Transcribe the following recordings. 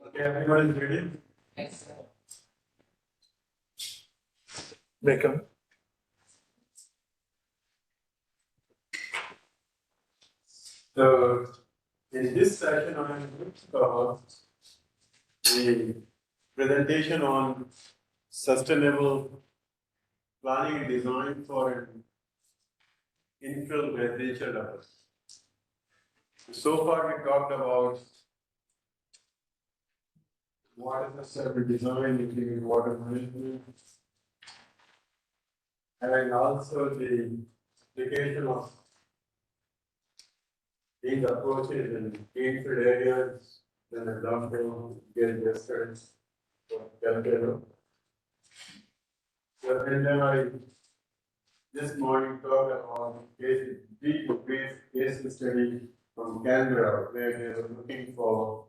Okay, everyone is ready? Welcome. So, in this session, I am going to cover the presentation on sustainable planning and design for an infill residential development. So far, we talked about what is the design, including water management, and also the application of these approaches in infill areas, then a downhill, get distance, calculate. So, and then I this morning talked about case study from Canberra, where they were looking for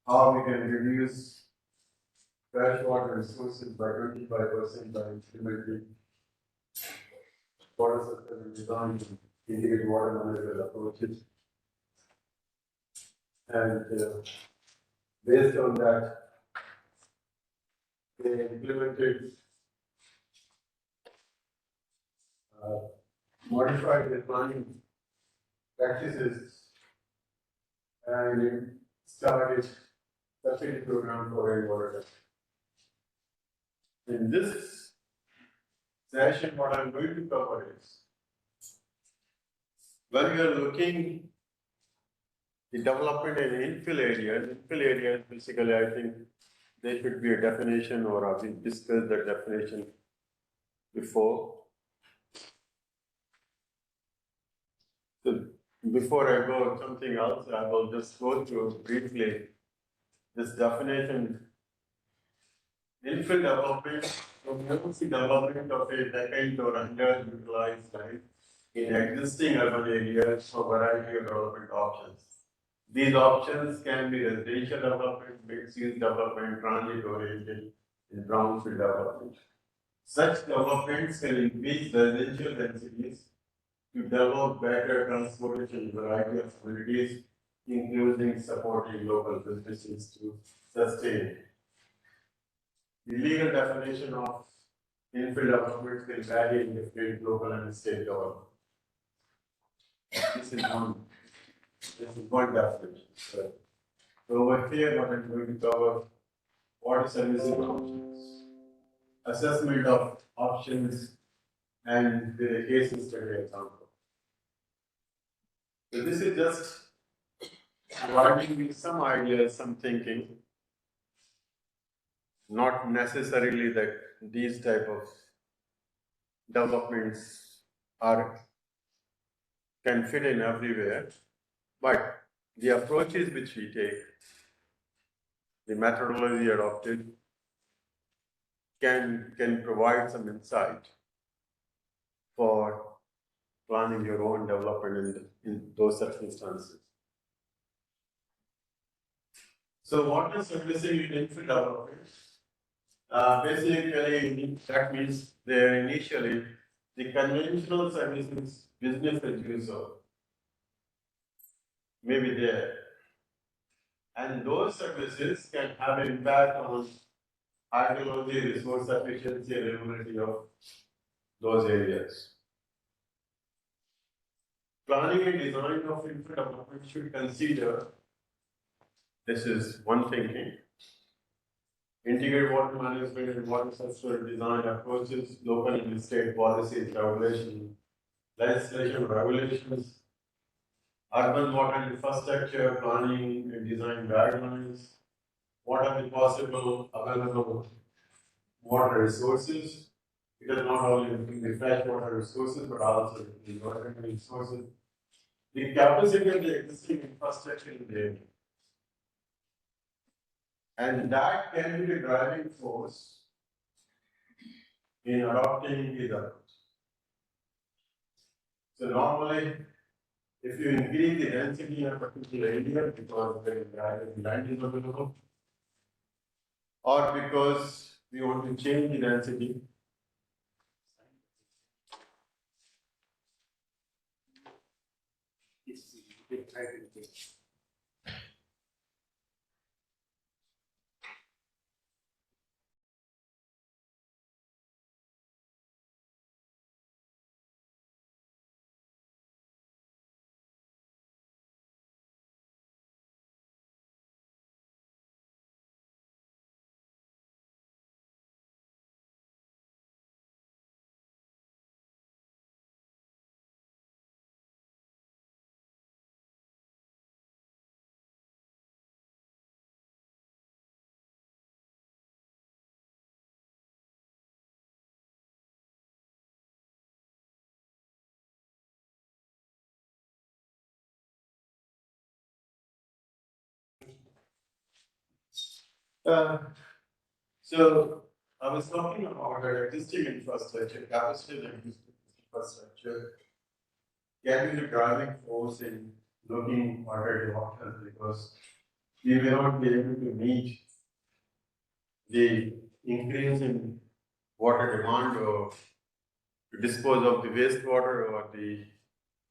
how we can reduce freshwater resources by 25% by implementing water system design and integrated water management approaches. And based on that, they implemented modified the planning practices and started subsidy program for rainwater. In this session, what I'm going to cover is when we are looking the development in infill areas basically I think there should be a definition, or we discussed that definition before. So before I go something else, I will just go through briefly this definition. Infill development, development of a decade or underutilized site in existing urban areas for variety of development options. These options can be residential development, mixed-use development, transit-oriented, and brownfield development. Such developments can increase residential densities to develop better transportation variety of communities, including supporting local businesses to sustain. The legal definition of infill development can vary in different local and state government. This is one definition. So over here, what I'm going to cover water services options, assessment of options, and the case study example. So this is just providing you some ideas, some thinking. Not necessarily that these type of developments can fit in everywhere, but the approaches which we take, the methodology adopted, can provide some insight for planning your own development in those circumstances. So water servicing in infill development, basically that means they're initially the conventional services business as usual may be there. And those services can have an impact on hydrology, resource efficiency, and availability of those areas. Planning and design of infill development should consider, this is one thinking, integrate water management and water sustainable design approaches, local and state policies, regulation, legislation, regulations, urban water infrastructure, planning and design guidelines, what are the possible available water resources. It is not only the fresh water resources, but also the water resources. The capacity of the existing infrastructure in the area. And that can be the driving force in adopting these approach. So normally, if you increase the density in a particular area because the land is available, or because we want to change the density, Uh, so I was talking about our existing infrastructure, capacity of existing infrastructure can be the driving force in looking water development because we may not be able to meet the increase in water demand or to dispose of the wastewater or the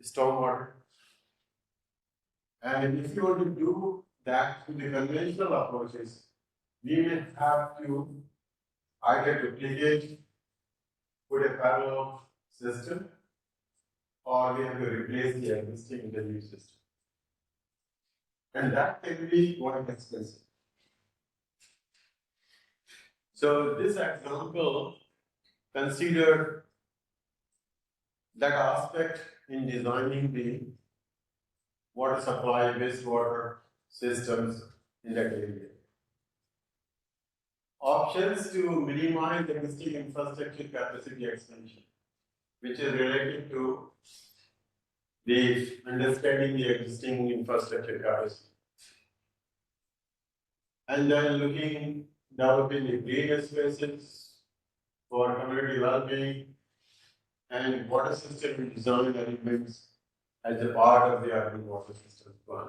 stormwater. And if you want to do that through the conventional approaches, we may have to either duplicate, put a parallel system, or we have to replace the existing in the new system. And that can be quite expensive. So this example considered that aspect in designing the water supply, wastewater systems in that area. Options to minimize existing infrastructure capacity expansion, which is related to the understanding the existing infrastructure capacity. And then developing the green spaces for community well-being and water system design elements as a part of the urban water system plan.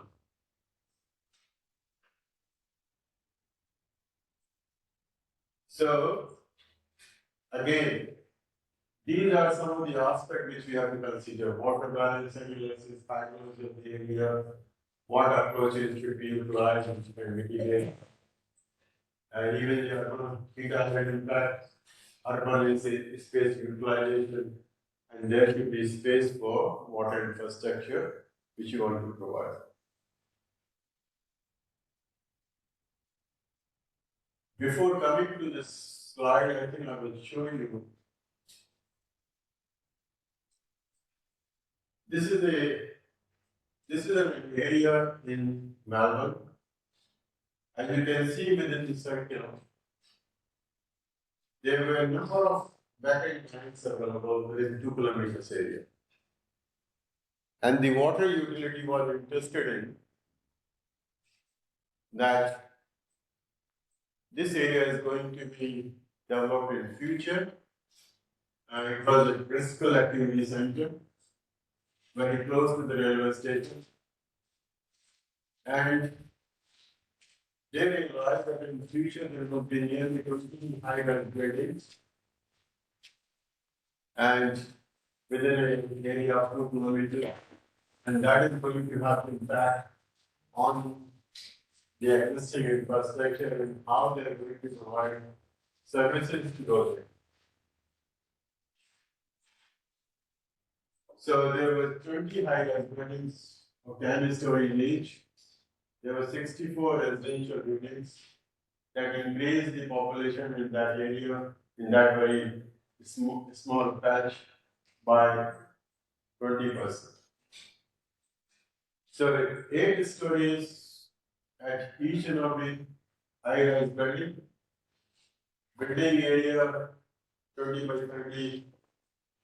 So, again, these are some of the aspects which we have to consider. Water balance analysis, hydrology of the area, what approaches should be utilized which can mitigate. And even the urban heat island impact, urban space utilization, and there should be space for water infrastructure which you want to provide. Before coming to this slide, I think I will show you. This is an area in Melbourne, and you can see within the circle, there were a number of backend tanks available within 2 kilometers area. And the water utility was interested in that this area is going to be developed in future. It was a Bristol Activity Center, very close to the railway station. And they realized that in the future there will be nearly 15 high-rise buildings. And within an area of 2 kilometers, and that is going to have impact on the existing infrastructure and how they are going to provide services to those areas. So there were 20 high-rise buildings of 10-story each. There were 64 residential units that increased the population in that area, in that very small patch, by 20%. So 8 stories at each and every high-rise building. Building area 20 by 30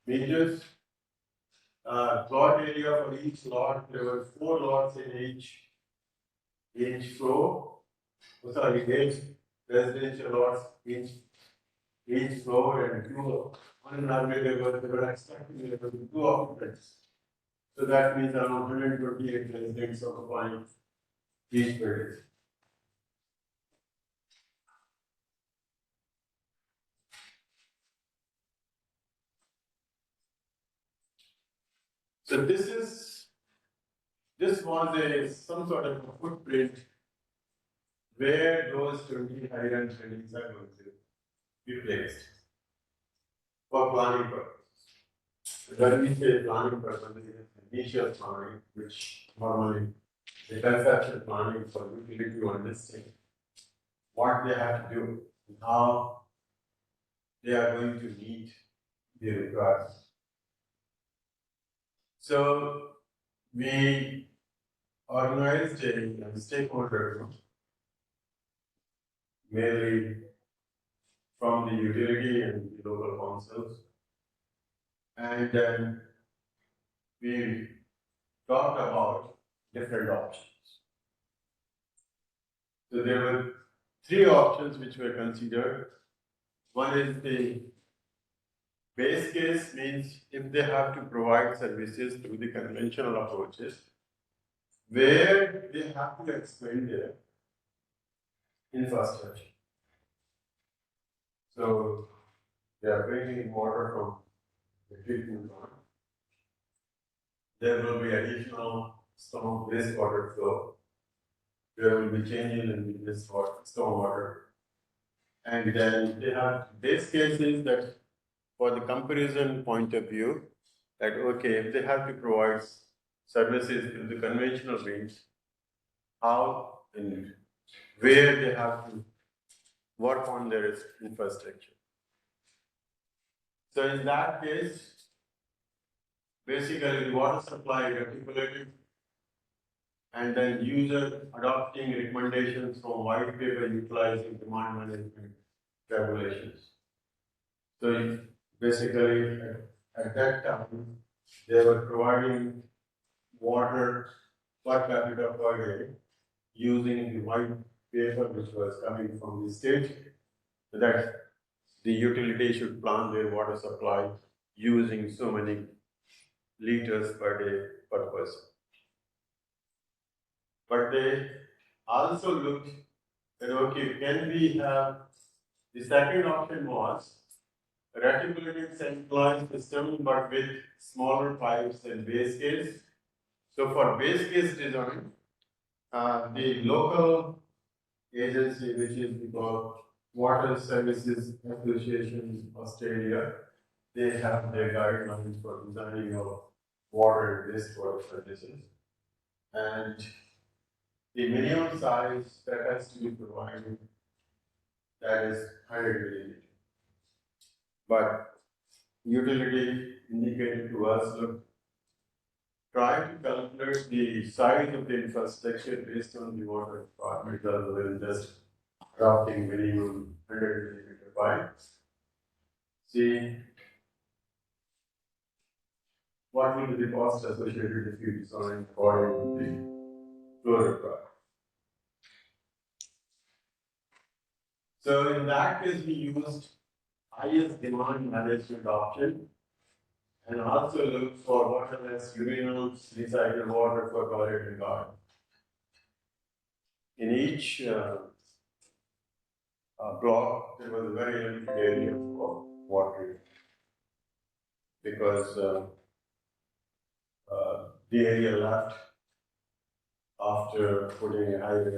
meters. Plot area for each lot, there were 4 lots in each floor. Sorry, 8 residential lots each floor, and 2 on an average they were expecting there were 2 occupants. So that means around 128 residents occupying each building. So this this was some sort of a footprint where those 20 iron trains are going to be placed for planning purposes. When we say planning purposes, initial planning, which normally the conceptual planning for utility to understand what they have to do and how they are going to meet the requirements. So we organized a stakeholder group, mainly from the utility and the local councils, and then we talked about different options. So there were three options which were considered. One is the base case, means if they have to provide services through the conventional approaches, where they have to expand their infrastructure. So they are bringing water from the treatment plant. There will be additional wastewater flow. There will be changes in this stormwater. And then they have base cases that for the comparison point of view, that okay, if they have to provide services through the conventional means, how and where they have to work on their infrastructure. So in that case, basically the water supply articulated and then user adopting recommendations from white paper utilizing demand management regulations. So basically at that time, they were providing water per capita per day using the white paper which was coming from the state, so that the utility should plan their water supply using so many liters per day per person. But they also looked at, okay, can we have, the second option was reticulated centralized system but with smaller pipes and base case. So for base case design, the local agency, which is called Water Services Association Australia, they have their guidelines for designing of water and wastewater services. And the minimum size that has to be provided, that is 100 milliliters. But utility indicated to us, look, try to calculate the size of the infrastructure based on the water requirement rather than just adopting minimum 100 millimeter pipes. See what will be the cost associated if you design according to the flow requirement. So in that case, we used highest demand management option and also looked for waterless urinals, recycled water for toilet and garden. In each block, there was a very limited area for water because the area left after putting a highway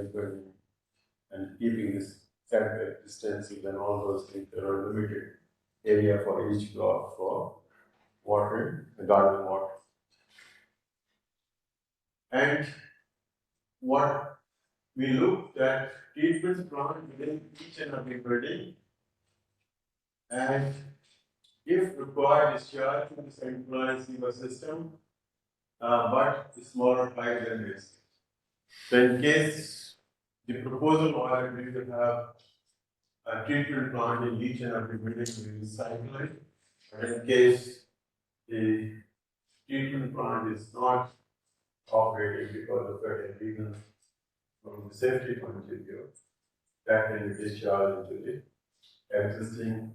and keeping this setback distances and all those things, there are limited area for each block for water, garden water. And what we looked at treatment plant within each and every building, and if required, discharge to the centralized sewer system, but smaller pipe than this. So in case the proposal was we will have a treatment plant in each and every building we recycle it, but in case the treatment plant is not operating because of certain reasons from the safety point of view, that can be discharged into the existing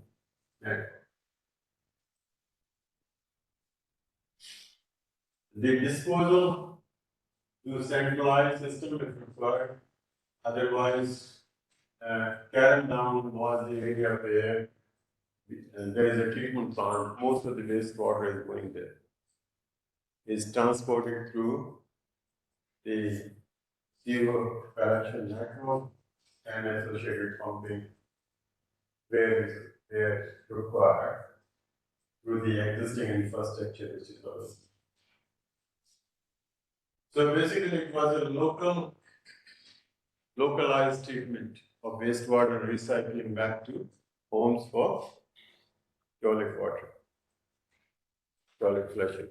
network. The disposal to centralized system is required. Otherwise, Karen Down was the area where there is a treatment plant. Most of the wastewater is going there. It's transported through the sewer collection network and associated pumping where required through the existing infrastructure which is available. So basically it was a localized treatment of wastewater recycling back to homes for toilet water, toilet flushing.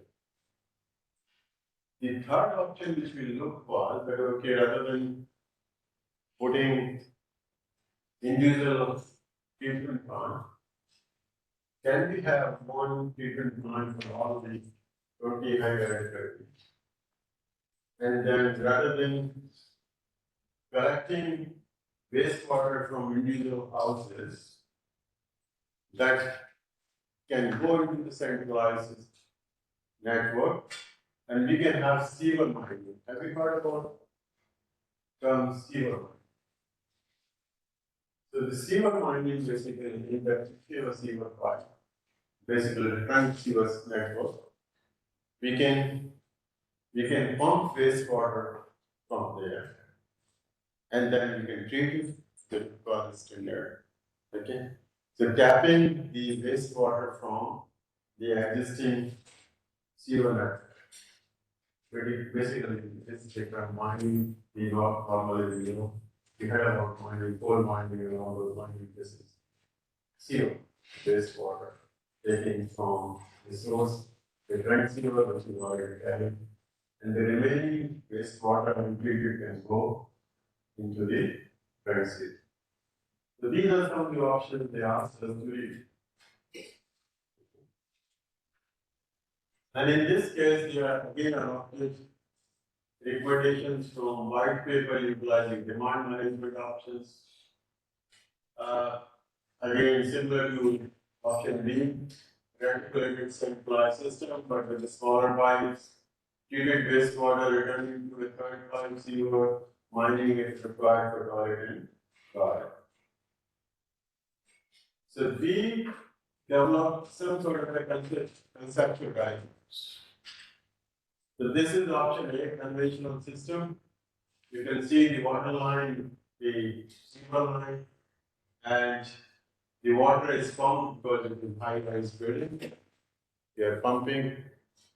The third option which we looked was that okay, rather than putting individual treatment plant, can we have one treatment plant for all the 20 hydrocarbons? And then rather than collecting wastewater from individual houses that can go into the centralized network, and we can have sewer mining. Have you heard about term sewer mining? So the sewer mining basically is that if you have a sewer pipe, basically the trunk sewer network, we can pump wastewater from there, and then we can treat it to process in there. Okay, so tapping the wastewater from the existing sewer network. Basically, it's like mining, normally, we heard about mining, coal mining, and all those mining business. Zero wastewater taken from the source, the drank sewer, which is already carried, and the remaining wastewater untreated can go into the drank sewer. So these are some of the options they asked us to read. And in this case, there are again adopted recommendations from white paper utilizing demand management options. Again, similar to option B, reticulated centralized system, but with the smaller pipes, treated wastewater returning to the current pipe sewer, mining if required for toilet and toilet. So we developed some sort of a conceptual guidance. So this is option A, conventional system. You can see the water line, the sewer line, and the water is pumped because it is high-rise building. We are pumping.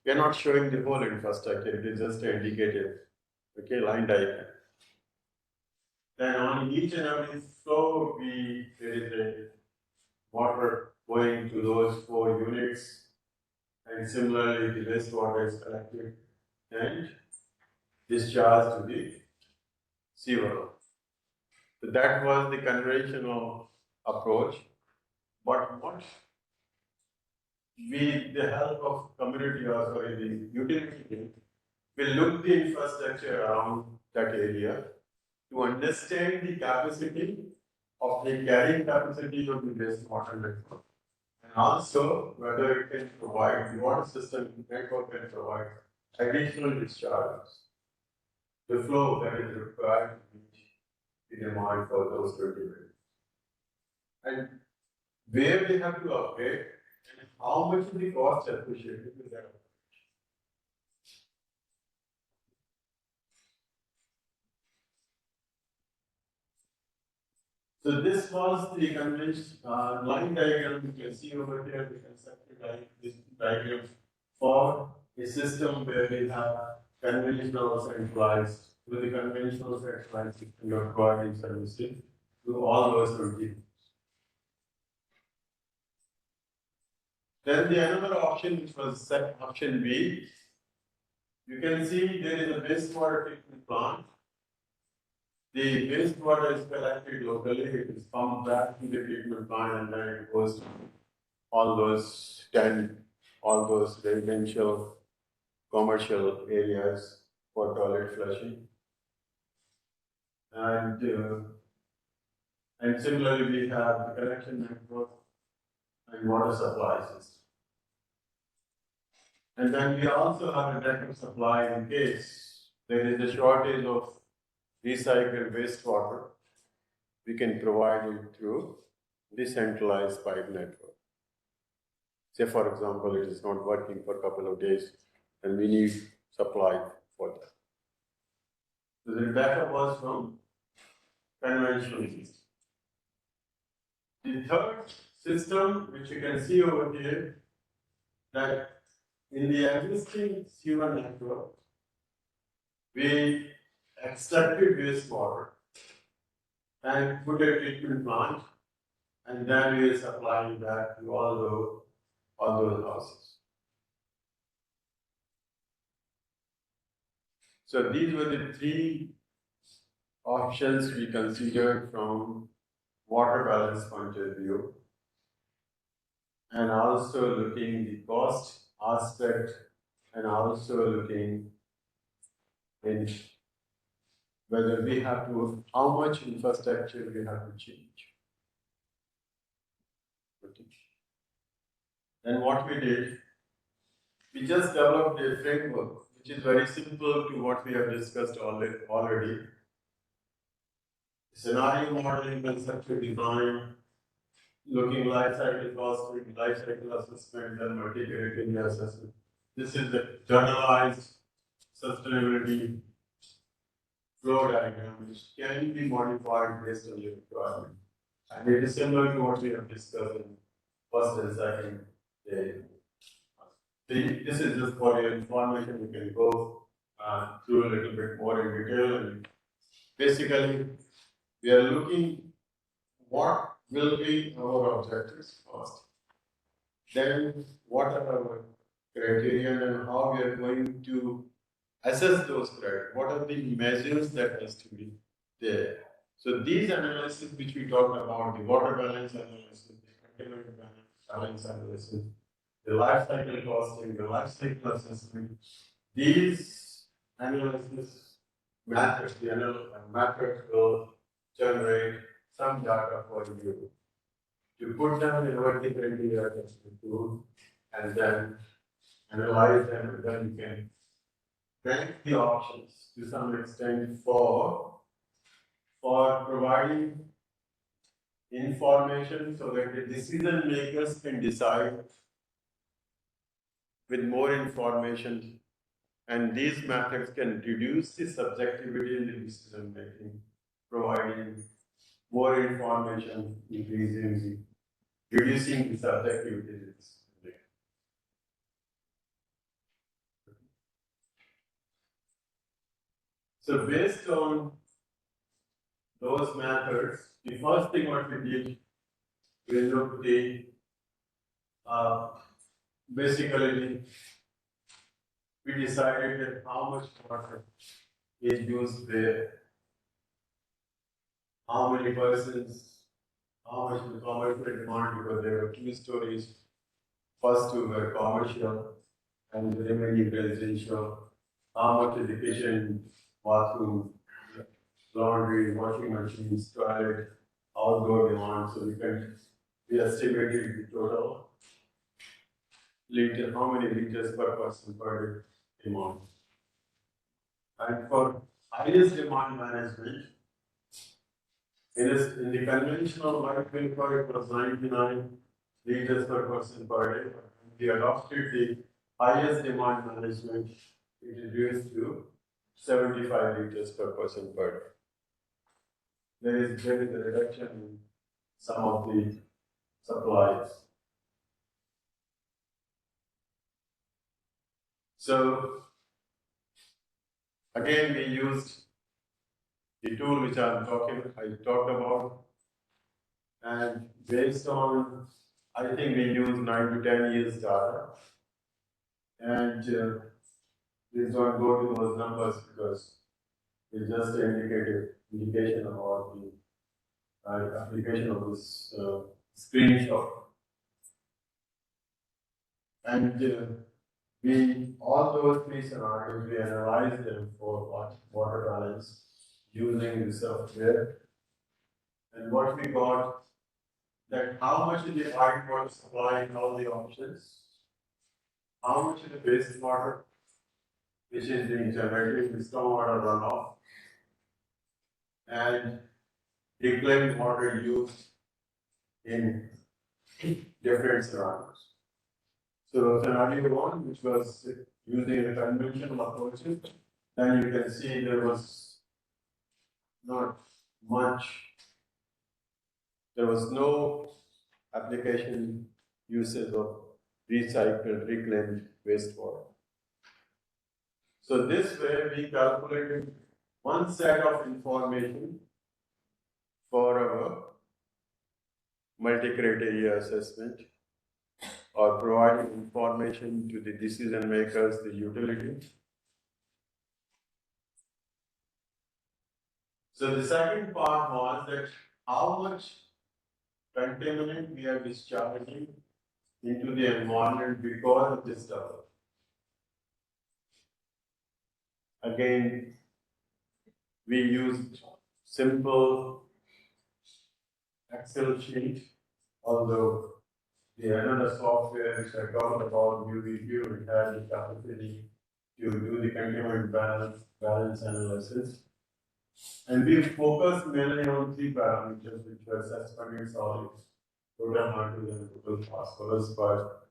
We are not showing the whole infrastructure. It is just an indicative, okay, line diagram. Then on each and every floor, there is a water going to those 4 units, and similarly, the wastewater is collected and discharged to the sewer. So that was the conventional approach. But what with the help of community or sorry, the utility, we look the infrastructure around that area to understand the capacity of the carrying capacity of the wastewater network. And also whether it can provide the water system network can provide additional discharges. The flow that is required to meet the demand for those 20 minutes. And where they have to upgrade and how much is the cost associated with that. So this was the conventional line diagram you can see over here, the conceptual diagram for a system where we have conventional centralized, with the conventional centralized system you're providing services to all those 20. Then the another option which was option B, you can see there is a wastewater treatment plant. The wastewater is collected locally, it is pumped back to the treatment plant and then it goes to all those residential, commercial areas for toilet flushing. And similarly, we have the collection network and water supply system. And then we also have a network supply in case there is a shortage of recycled wastewater. We can provide it through decentralized pipe network. Say, for example, it is not working for a couple of days and we need supply for that. So the data was from conventional system. The third system, which you can see over here, that in the existing sewer network, we extracted wastewater and put a treatment plant, and then we are supplying that to all those houses. So these were the three options we considered from water balance point of view, and also looking the cost aspect, and also looking in whether we have to, how much infrastructure we have to change. And what we did, we just developed a framework which is very simple to what we have discussed already. Scenario modeling, conceptual design, looking life cycle costing, life cycle assessment, and multi-criteria assessment. This is the generalized sustainability flow diagram, which can be modified based on your requirement. And it is similar to what we have discussed in first and second day. This is just for your information. You can go through a little bit more in detail. And basically, we are looking what will be our objectives first. Then, what are our criteria and how we are going to assess those criteria? What are the measures that has to be there? So these analysis which we talked about, the water balance analysis, the economic balance analysis, the life cycle costing, the life cycle assessment, these analysis methods, the methods will generate some data for you to put them in what the criteria tool and then analyze them, and then you can rank the options to some extent for providing information so that the decision makers can decide with more information, and these methods can reduce the subjectivity in the decision making, providing more information, reducing the subjectivity in the decision making. So based on those methods, the first thing what we did, we looked the basically we decided that how much water is used where, how many persons, how much the commercial demand, because there were two stories. First two were commercial and the remaining residential. How much education, bathroom, laundry, washing machines, toilet, outdoor demand. So we estimated the total liter, how many liters per person per day demand. And for highest demand management, in the conventional light vapor, it was 99 liters per person per day. We adopted the highest demand management, it reduced to 75 liters per person per day. There is a reduction in some of the supplies. So again, we used the tool which I talked about, and based on, I think we used 9 to 10 years data, and please don't go to those numbers because it's just an indication about the application of this screenshot. And all those three scenarios, we analyzed them for water balance using the software. And what we got, that how much is the piped water supply in all the options, how much is the wastewater, which is being generated in stormwater runoff, and reclaimed water used in different scenarios. So scenario one, which was using the conventional approaches, then you can see there was not much. There was no application uses of recycled, reclaimed wastewater. So this way we calculated one set of information for our multi-criteria assessment or providing information to the decision makers, the utility. So the second part was that how much contaminant we are discharging into the environment because of this stuff. Again, we used simple Excel sheet, although the another software which I talked about, UVQ, it had the capacity to do the contaminant balance analysis. And we focused mainly on three parameters, which were suspended solids, total nitrogen, total phosphorus, but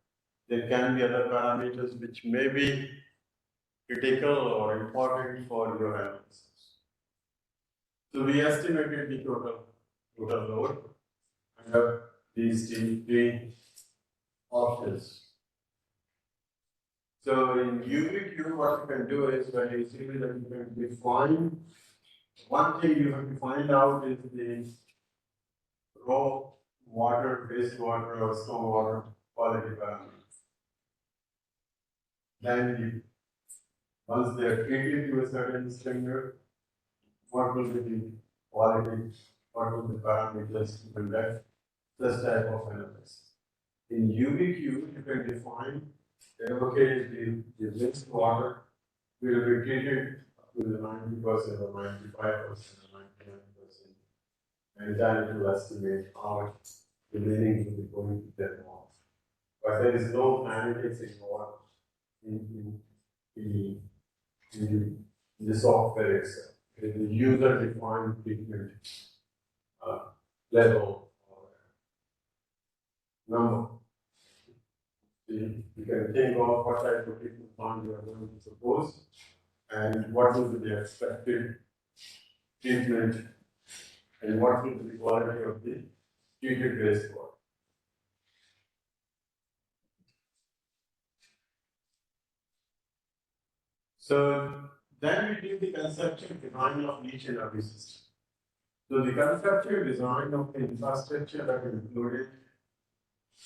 there can be other parameters which may be critical or important for your analysis. So we estimated the total load under these three options. So in UVQ, what you can do is very easily that you can define. One thing you have to find out is the raw water, wastewater, or stormwater quality parameters. Then once they are treated to a certain standard, what will be the quality, what will be the parameters to conduct this type of analysis. In UVQ, you can define that okay, the wastewater will be treated up to the 90% or 95% or 99%, and then it will estimate how much remaining will be going to that off. But there is no analytics involved in the software itself. It is the user-defined treatment level or number. You can think of what type of treatment plan you are going to propose and what will be the expected treatment and what will be the quality of the treated wastewater. So then we do the conceptual design of each and every system. So the conceptual design of the infrastructure that is included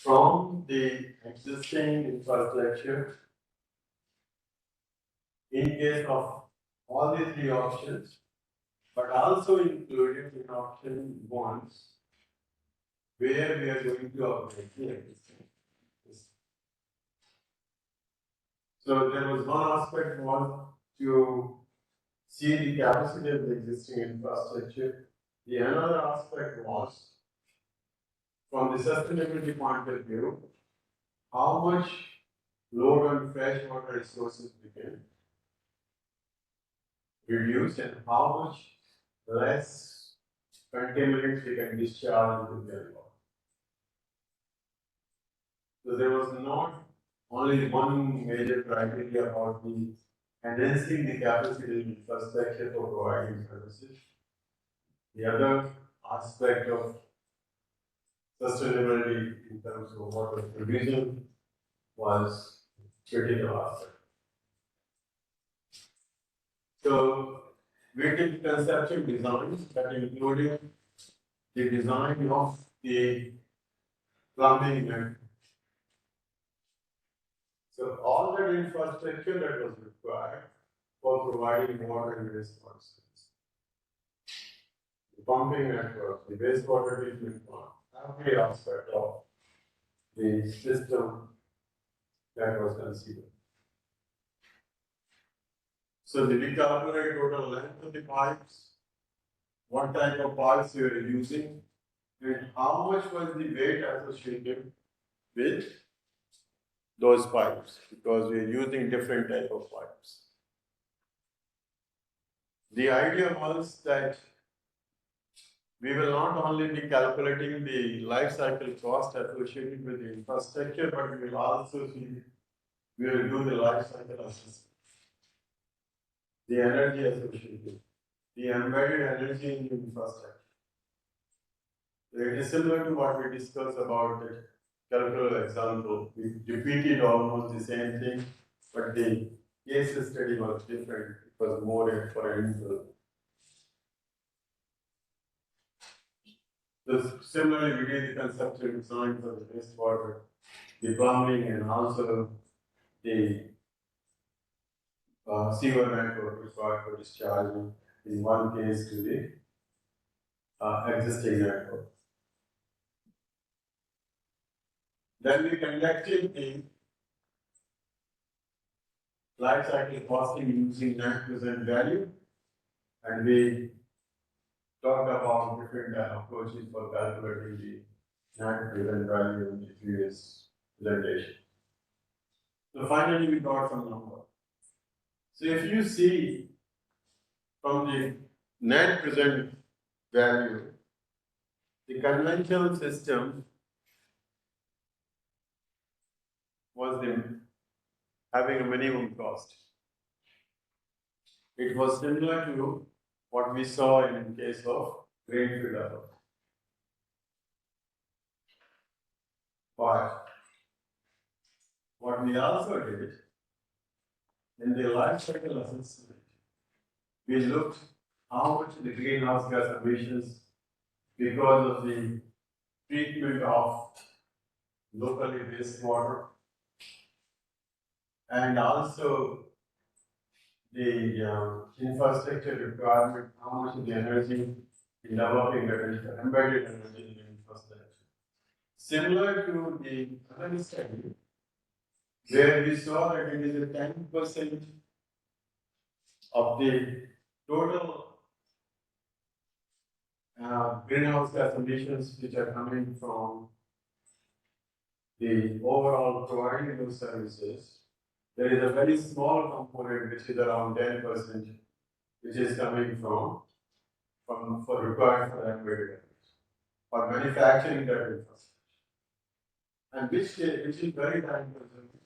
from the existing infrastructure in case of all the three options, but also included in option 1, where we are going to operate the existing. So there was one aspect was to see the capacity of the existing infrastructure. The another aspect was from the sustainability point of view, how much load on freshwater resources we can reduce and how much less contaminants we can discharge into the water. So there was not only one major criteria about the enhancing the capacity of infrastructure for providing services. The other aspect of sustainability in terms of water provision was critical aspect. So we did conceptual design that included the design of the plumbing network. So all that infrastructure that was required for providing water and wastewater service. The pumping network, the wastewater treatment plant, every aspect of the system that was considered. So did we calculate total length of the pipes, what type of pipes we were using, and how much was the weight associated with those pipes, because we are using different type of pipes. The idea was that we will not only be calculating the life cycle cost associated with the infrastructure, but we will also see, we will do the life cycle assessment, the energy associated, the embedded energy in the infrastructure. It is similar to what we discussed about the calculus example. We repeated almost the same thing, but the case study was different. It was more experiential. So similarly, we did the conceptual design for the wastewater, the plumbing, and also the sewer network required for discharging in one case to the existing network. Then we conducted the life cycle costing using net present value, and we talked about different approaches for calculating the net present value in the previous presentation. So finally, we got some number. So if you see from the net present value, the conventional system was having a minimum cost. It was similar to what we saw in case of greenfield development. But what we also did in the life cycle assessment, we looked how much the greenhouse gas emissions because of the treatment of locally wastewater and also the infrastructure requirement, how much of the energy in developing the embedded energy in the infrastructure. Similar to the other study, where we saw that it is a 10% of the total greenhouse gas emissions which are coming from the overall providing those services. There is a very small component which is around 10%, which is coming from for required for embedded energy for manufacturing that infrastructure, and which is very time consuming.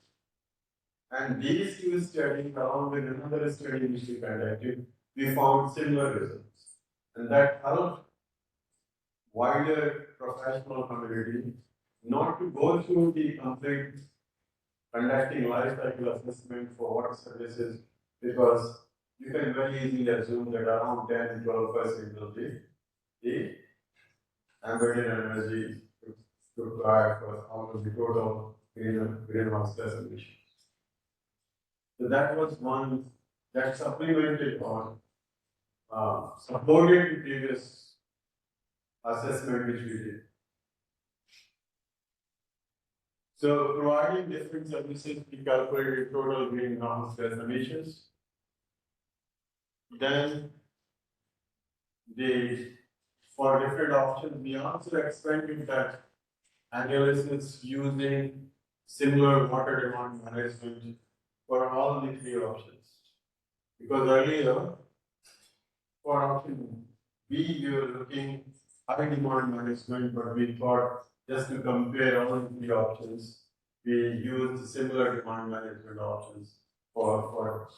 And these two studies, along with another study which we conducted, we found similar results, and that helped wider professional community not to go through the complete conducting life cycle assessment for water services, because you can very easily assume that around 10-12% will be the embedded energy required for all of the total greenhouse gas emissions. So that was one that supplemented on supported the previous assessment which we did. So providing different services, we calculated total greenhouse gas emissions. Then for different options, we also expanded that analysis using similar water demand management for all the three options. Because earlier, for option B, we were looking high demand management, but we thought just to compare all the three options, we used similar demand management options for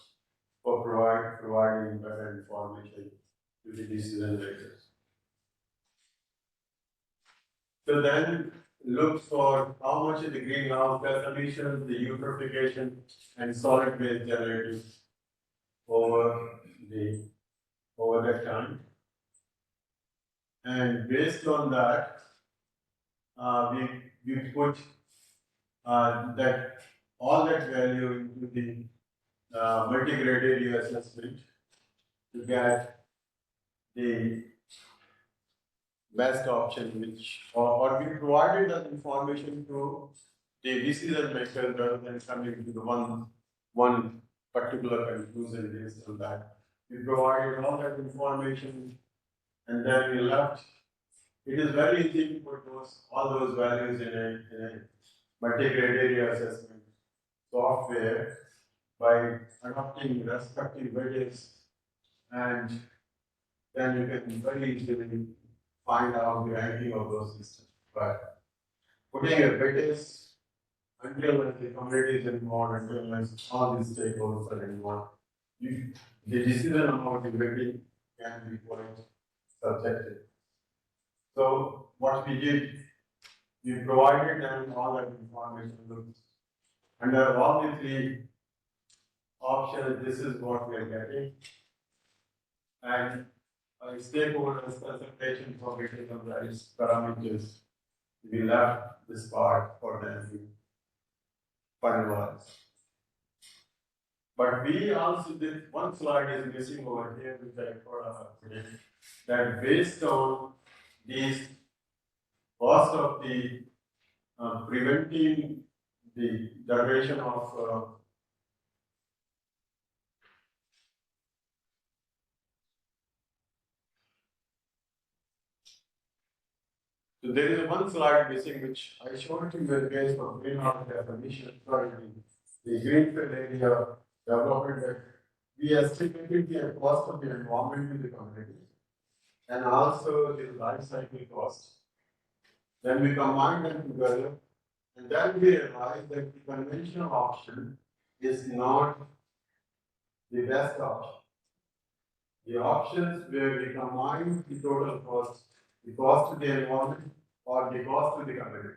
providing better information to the decision makers. So then look for how much of the greenhouse gas emissions, the eutrophication and solid waste generated over that time. And based on that, we put that all that value into the multi-grade area assessment to get the best option, or we provided that information to the decision makers rather than coming to the one particular conclusion based on that. We provided all that information, and then we left. It is very easy to put all those values in a multi-grade area assessment software by adopting respective weights, and then you can very easily find out the ranking of those systems. But putting a weightage until the community is involved, until all these stakeholders are involved, the decision about the weighting can be quite subjective. So what we did, we provided them all that information. Under all the three options, this is what we are getting. And stakeholders presentation for getting the various parameters. We left this part for them to finalize. But we also did one slide is missing over here, which I thought of today, that based on these cost of the preventing the generation of so there is one slide missing which I showed you in the case of greenhouse gas emission, sorry, the greenfield area development that we estimated the cost of the environment to the community and also the life cycle cost. Then we combine them together and then we realize that the conventional option is not the best option. The options where we combine the total cost, the cost to the environment or the cost to the community.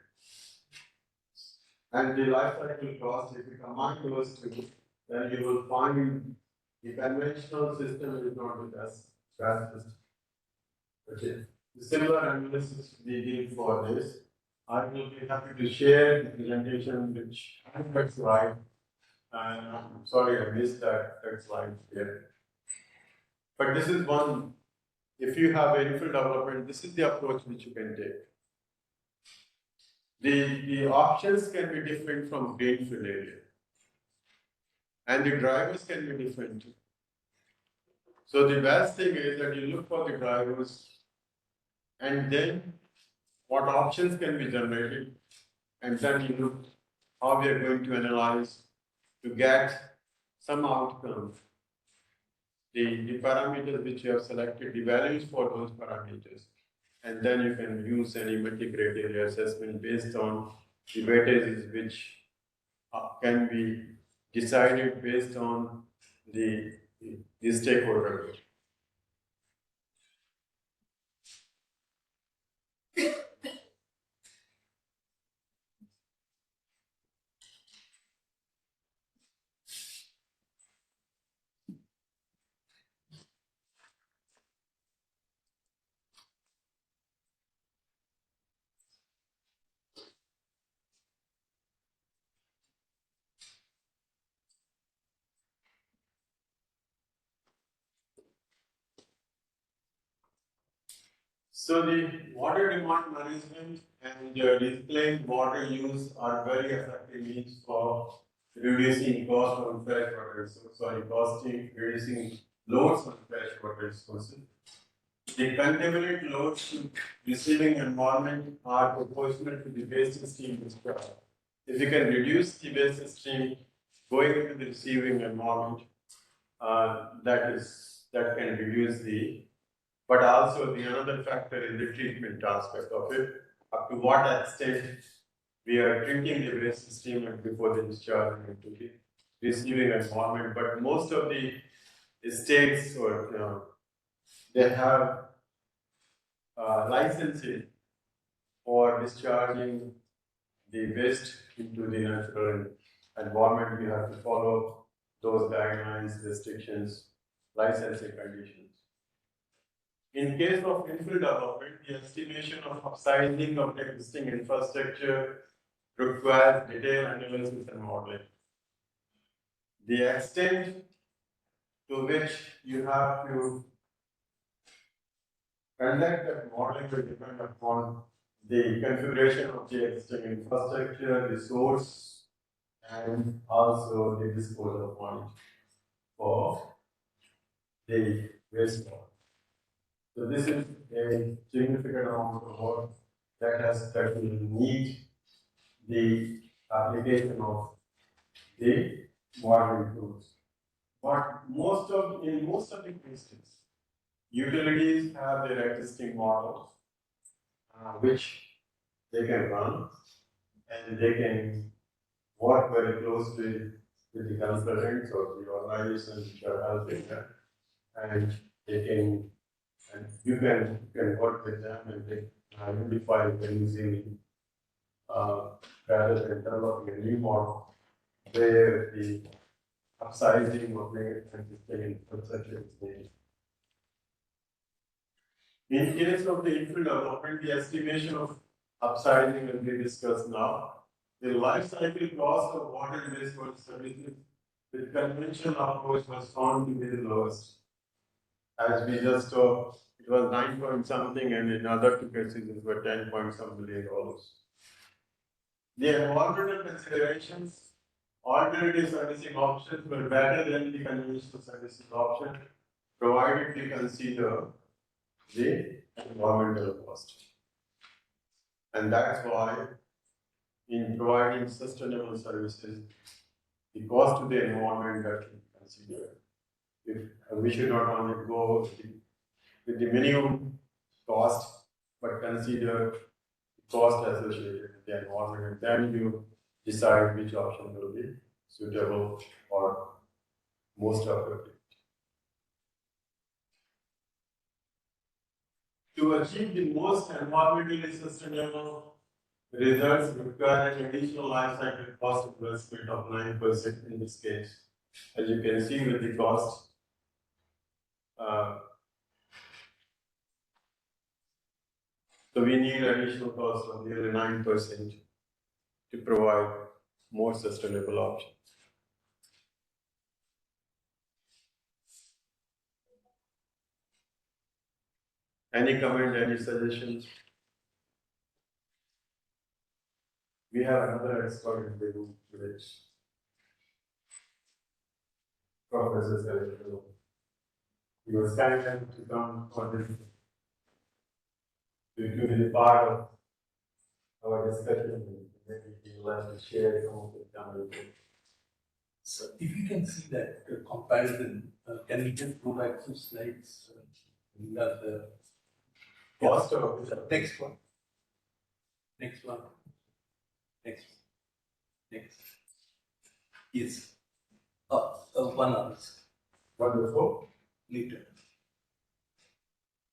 And the life cycle cost, if you combine those two, then you will find the conventional system is not the best system. Okay. The similar analysis we did for this. I will be happy to share the presentation which I slide. And I'm sorry I missed that slide here. But this is one, if you have infill development, this is the approach which you can take. The options can be different from greenfield area. And the drivers can be different too. So the best thing is that you look for the drivers and then what options can be generated, and then you look how we are going to analyze to get some outcome. The parameters which you have selected, the values for those parameters, and then you can use any multi-criteria assessment based on the weightages which can be decided based on the stakeholder. So the water demand management and reclaimed water use are very effective means for reducing cost on freshwater resources, reducing loads on freshwater resources. The contaminant loads to receiving environment are proportional to the waste stream discharge. If you can reduce the waste stream going into the receiving environment, that can reduce the. But also the another factor is the treatment aspect of it. Up to what extent we are treating the waste stream before the discharge into the receiving environment. But most of the states or they have licenses for discharging the waste into the natural environment. We have to follow those guidelines, restrictions, licensing conditions. In case of infill development, the estimation of upsizing of existing infrastructure requires detailed analysis and modeling. The extent to which you have to conduct that modeling will depend upon the configuration of the existing infrastructure, the source, and also the disposal point for the wastewater. So this is a significant amount of work that will need the application of the modeling tools. But in most of the cases, utilities have their existing models, which they can run, and they can work very closely with the consultants or the organizations which are helping them, and they can you can work with them and they identify very easily, rather than developing a new model where the upsizing of the existing infrastructure is made. In case of the infill development, the estimation of upsizing will be discussed now. The life cycle cost of water and wastewater services with conventional approach was found to be the lowest. As we just saw, it was 9 point something, and in other two cases it was 10 point some billion dollars. The environmental considerations, alternative servicing options were better than the conventional servicing option, provided we consider the environmental cost. And that's why in providing sustainable services, the cost to the environment that we consider. If we should not only go with the minimum cost, but consider the cost associated with the environment, and then you decide which option will be suitable or most appropriate. To achieve the most environmentally sustainable results require an additional life cycle cost investment of 9% in this case. As you can see with the cost, so we need additional cost of nearly 9% to provide more sustainable options. Any comment, any suggestions? We have another expert in the room today. Professor Seleklo. He was kind enough to come for this, to be part of our discussion. Maybe he would like to share some of the comments. So if you can see that comparison, can we just go back 2 slides? We have the Cost of next one. Next one. Next. Next. Yes. One hour. Wonderful. Later.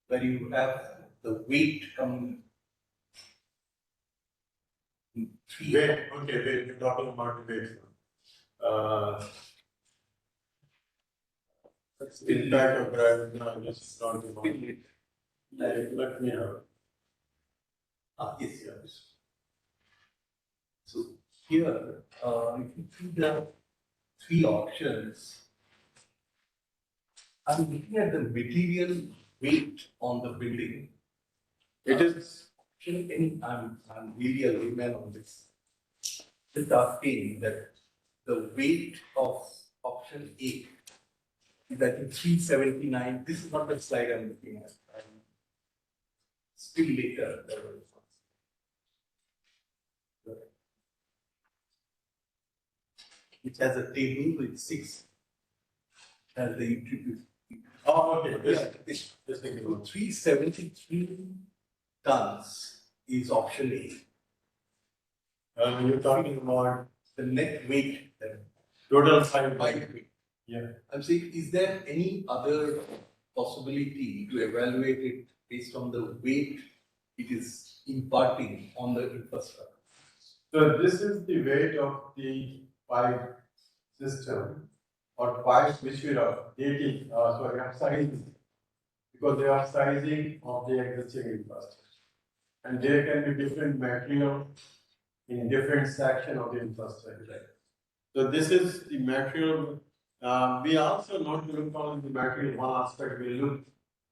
Where you have the weight coming. Wait, okay, wait, you're talking about the weight. Impact of gravity, no, this is not the one. Let me have. Yes, yes. So here, if you see the 3 options, I'm looking at the material weight on the building. It is. I'm really a layman on this. Just asking that the weight of option A is I think 379. This is not the slide I'm looking at. I'm still later. Which has a table with 6 as the attribute. Oh, okay. This 373 tons is option A. You're talking about The net weight, the total size. weight. Yeah. I'm saying, is there any other possibility to evaluate it based on the weight it is imparting on the infrastructure? So this is the weight of the pipe system or pipes which we are upsizing, because they are sizing of the existing infrastructure. And there can be different material in different section of the infrastructure. So this is the material. We also not look on the material one aspect. We look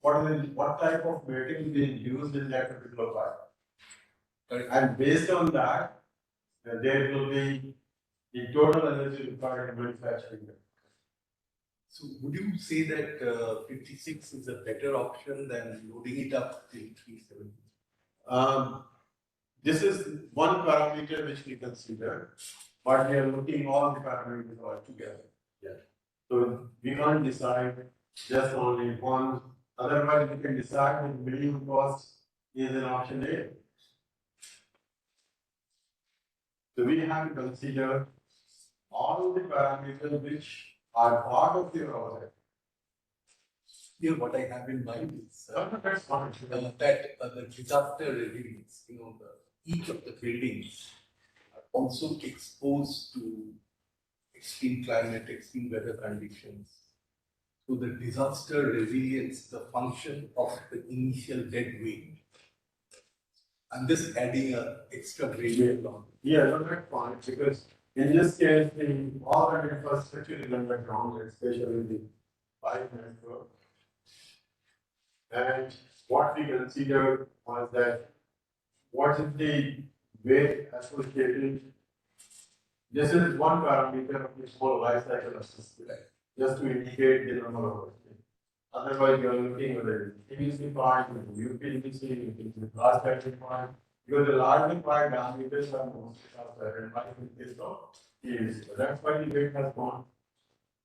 what type of material being used in that particular pipe. And based on that, there will be the total energy required in manufacturing. So would you say that 56 is a better option than loading it up till 370? This is one parameter which we consider, but we are looking all the parameters all together. Yeah. So we can't decide just only one. Otherwise, we can decide that minimum cost is an option A. So we have to consider all the parameters which are part of the project. here what I have in mind is That's fine. that the disaster resilience, each of the buildings are also exposed to extreme climate, extreme weather conditions. So the disaster resilience, the function of the initial dead weight. I'm just adding a extra gradient on. Yeah, no, that's fine, because in this case, all the infrastructure is underground, especially the pipe network. And what we considered was that what is the weight associated. This is one parameter of this whole life cycle assessment, just to indicate the number of work. Otherwise, you are looking at the PVC pipe, the UPVC, the glass packaging pipe, because the larger pipe diameters are mostly outside and pipe is not PVC. So that's why the weight has gone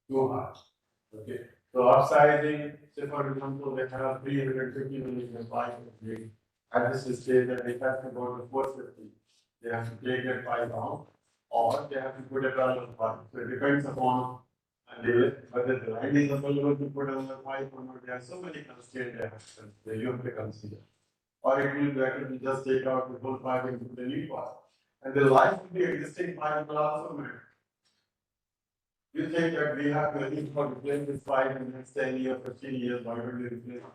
too high. Okay. So upsizing, say for example, they have 350 millimeter pipe weight. At this stage that they have to go to 450. They have to take that pipe out, or they have to put a parallel pipe. So it depends upon whether the land is available to put another pipe or not. There are so many constraints that you have to consider. Or it will be better to just take out the whole pipe and put a new pipe. And the life of the existing pipe will also matter. You think that we have to need for replace this pipe in the next 10 years, 15 years, why don't we replace it now?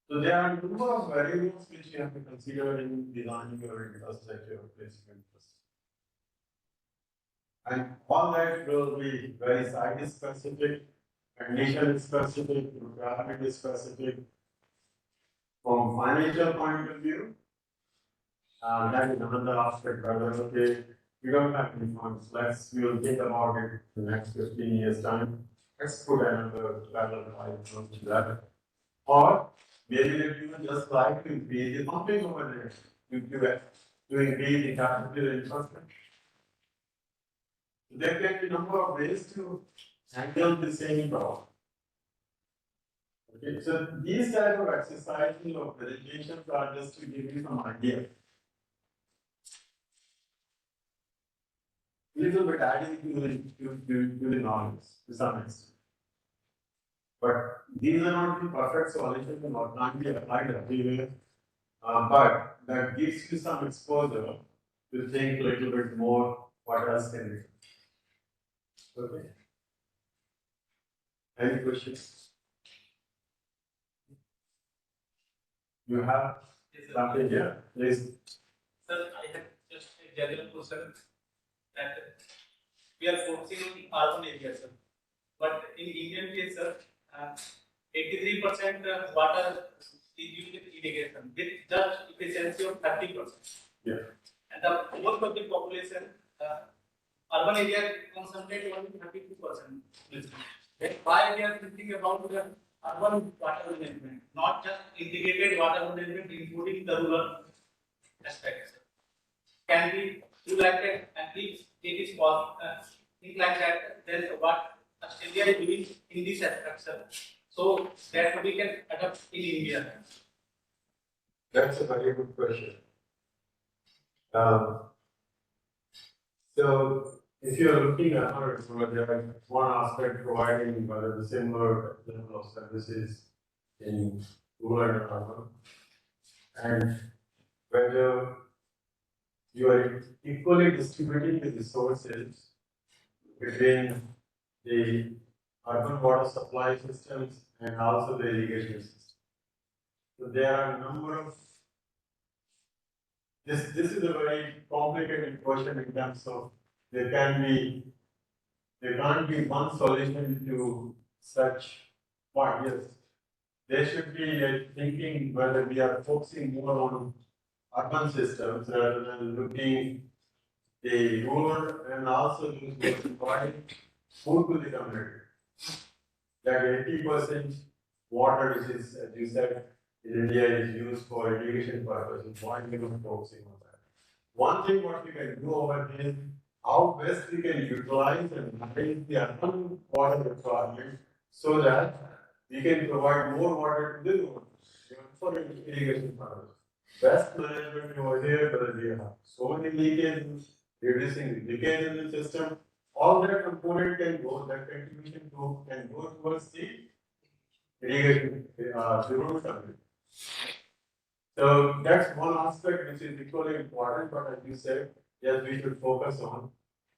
So there are a number of variables which you have to consider in designing your infrastructure replacement. And all that will be very site specific, condition specific, requirement specific. From financial point of view, that is another aspect, whether okay, we don't have any funds, we will think about it in the next 15 years time. Let's put another level of to that. Or maybe if you just like to increase the pumping over there, to increase the capital infrastructure. There can be a number of ways to handle the same problem. Okay, so these type of exercises or presentations are just to give you some idea. Little bit adding to the knowledge to some extent. But these are not the perfect solutions and what can't be applied everywhere. But that gives you some exposure to think a little bit more what else can be. Okay. Any questions? You have something here, please. Sir, I have just a general question that we are focusing on urban areas, sir. But in Indian case, sir, 83% water is used in irrigation with just efficiency of 30%. Yeah. And the most of the population, urban area concentrate only 32%. Then why we are thinking about the urban water management, not just integrated water management, including the rural aspects. Can we do like that? And if it is possible, think like that, then what Australia is doing in this aspect, sir. So that we can adapt in India. That's a very good question. So if you're looking at our project, one aspect providing whether the similar level of services in rural and urban, and whether you are equally distributing the resources between the urban water supply systems and also the irrigation system. So there are a number of this is a very complicated question in terms of there can't be one solution to such point. Yes, there should be a thinking whether we are focusing more on urban systems rather than looking the rural and also providing food to the community. That 80% water, which is, as you said, in India is used for irrigation purposes. Why we not focusing on that? One thing what we can do over here is how best we can utilize and manage the urban water requirement so that we can provide more water to the rural for irrigation purposes. Best management over here, whether we have so many leakages, reducing leakage in the system, all that component can go, that contribution can go towards the irrigation, the rural community. So that's one aspect which is equally important, but as you said, yes, we should focus on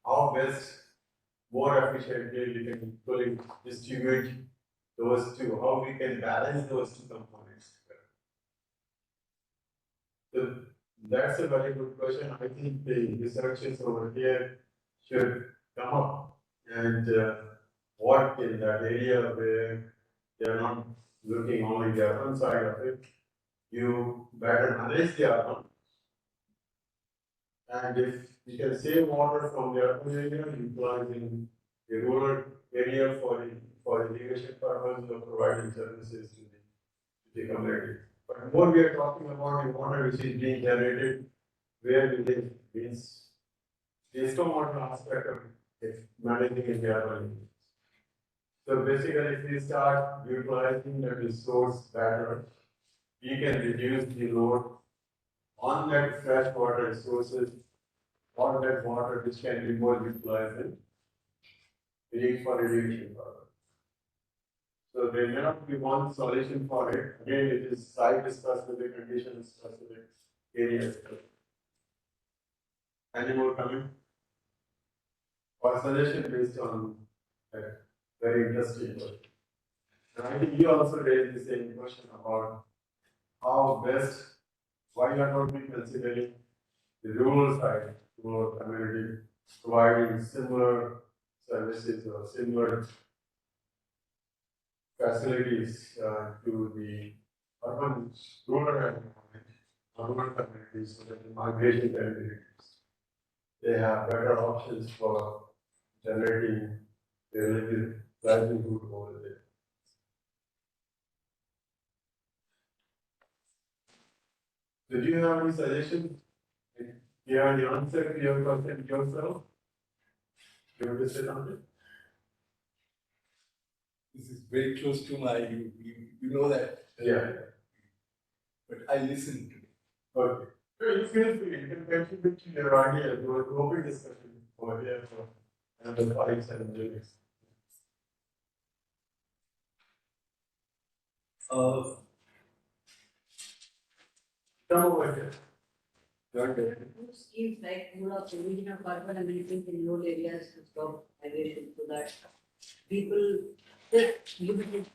how best more efficiently we can equally distribute those two, how we can balance those two components. So that's a very good question. I think the researchers over here should come up and work in that area where they're not looking only the urban side of it. You better manage the urban. And if you can save water from the urban area, utilizing the rural area for irrigation purposes or providing services to the community. But more we are talking about the water which is being generated where we live means the stormwater aspect of it, managing in the urban areas. So basically, if we start utilizing the resource better, we can reduce the load on that fresh water resources, on that water which can be more utilized for irrigation purpose. So there may not be one solution for it. Again, it is site specific, condition specific, area specific. Any more comment? Or suggestion based on that very interesting question. And I think you also raised the same question about how best, why not we considering the rural side, rural community, providing similar services or similar facilities to the urban, rural environment, urban communities, so that the migration can be reduced. They have better options for generating their livelihood over there. So do you have any suggestions? Do you have any answer to your question yourself? You want to sit on it? This is very close to my, you know that. Yeah. But I listen to it. Okay. So you feel free, you can contribute to your idea, to an open discussion over here for another 5-7 minutes. Come over here. Okay. Schemes like provision of carbon amenities in rural areas to stop migration so that people, just limited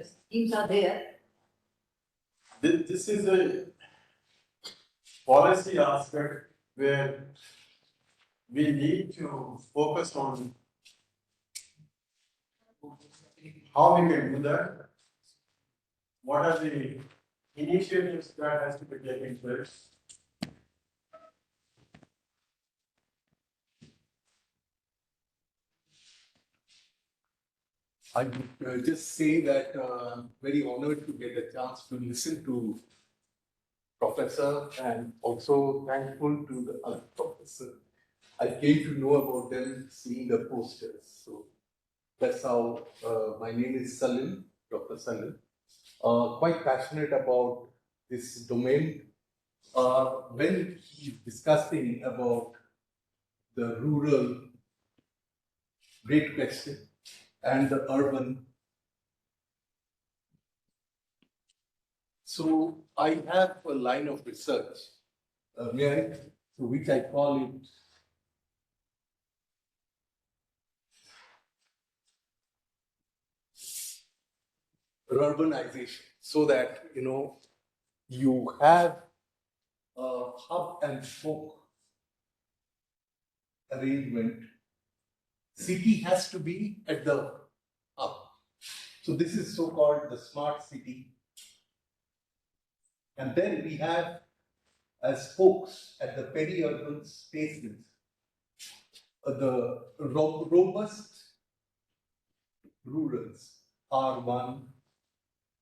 schemes are there. This is a policy aspect where we need to focus on how we can do that. What are the initiatives that has to be taken place? I would just say that I'm very honored to get a chance to listen to Professor and also thankful to the other professor. I came to know about them seeing the posters. So that's how my name is Salim, Dr. Salim. Quite passionate about this domain. When he's discussing about the rural, great question, and the urban. So I have a line of research, which I call it urbanization, so that you have a hub and spoke arrangement. City has to be at the hub. So this is so-called the smart city. And then we have as spokes at the peri-urban spaces, the robust rurals, R1,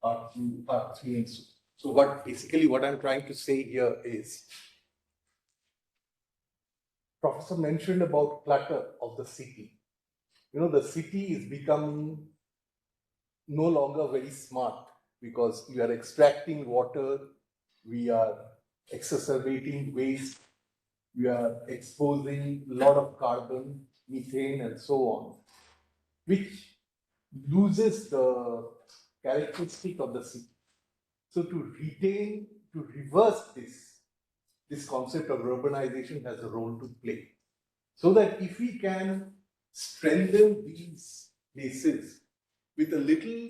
R2, R3, and so. So what I'm trying to say here is, Professor mentioned about clutter of the city. The city is becoming no longer very smart because we are extracting water, we are exacerbating waste, we are exposing a lot of carbon, methane, and so on, which loses the characteristic of the city. So to reverse this concept of urbanization has a role to play. So that if we can strengthen these places with a little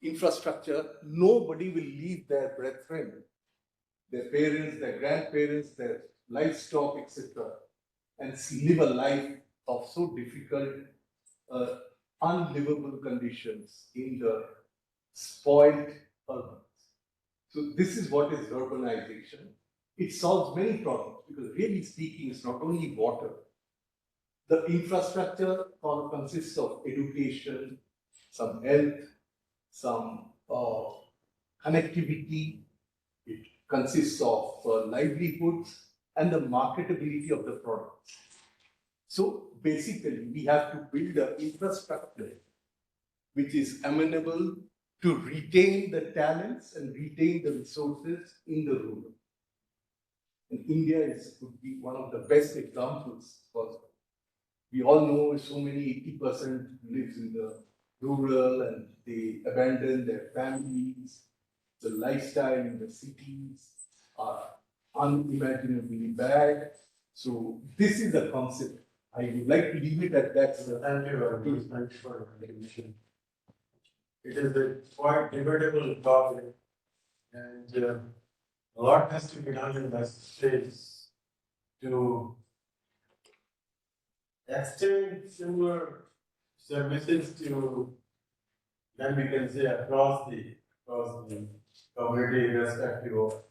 infrastructure, nobody will leave their brethren, their parents, their grandparents, their livestock, etc., and live a life of so difficult, unlivable conditions in the spoiled urban. So this is what is urbanization. It solves many problems because really speaking, it's not only water. The infrastructure consists of education, some health, some connectivity. It consists of livelihoods and the marketability of the products. So basically, we have to build an infrastructure which is amenable to retain the talents and retain the resources in the rural. And India could be one of the best examples because we all know so many 80% lives in the rural and they abandon their families. The lifestyle in the cities are unimaginably bad. So this is the concept. I would like to leave it at that. Thank you very much. Thank you for your contribution. It is a quite debatable topic, and a lot has to be done in the states to extend similar services to, then we can say across the community, irrespective of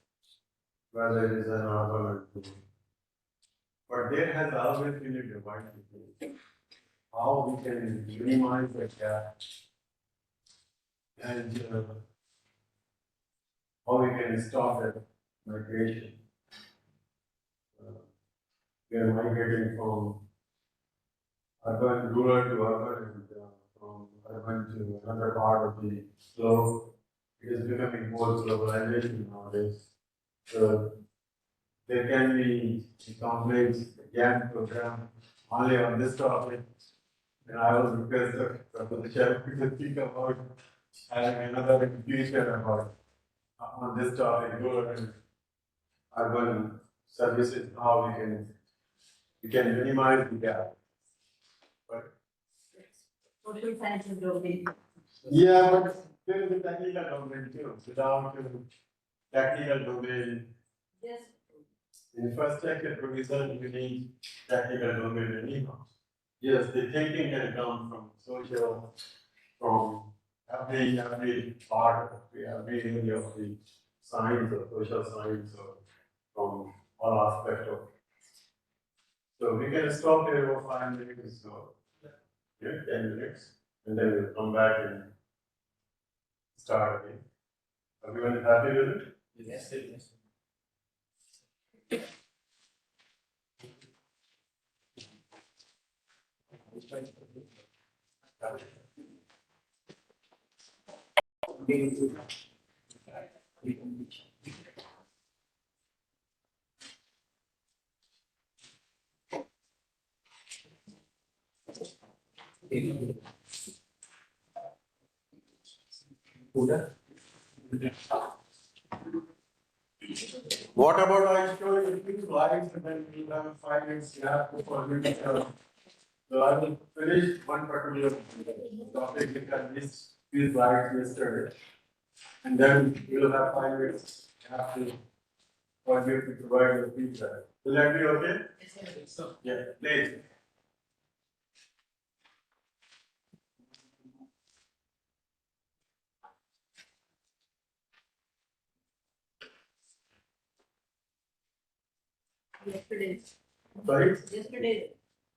whether it is an urban or rural. But there has always been a divide between how we can minimize the gap and how we can stop that migration. We are migrating from urban, rural to urban, and from urban to another part of the globe. It is becoming more globalization nowadays. So there can be complaints again program only on this topic. And I will request the chair to speak about having another infusion about on this topic, rural and urban services, how we can minimize the gap. But Social sciences domain. yeah, but there is a technical domain too. Without technical domain, Yes. infrastructure provision, you need technical domain anyhow. Yes, the thinking can come from social, from every part of every area of the science or social science or from all aspects of it. So we can stop here for 5 minutes or 10 minutes, and then we'll come back and start again. Everyone happy with it? Yes, yes. What about I show you 2 slides and then we'll have 5 minutes gap before we start. So I will finish one particular topic because these slides yesterday. And then we'll have 5 minutes after for you to provide your feedback. Will that be okay? So, Yeah, please. Yesterday. Sorry? Yesterday.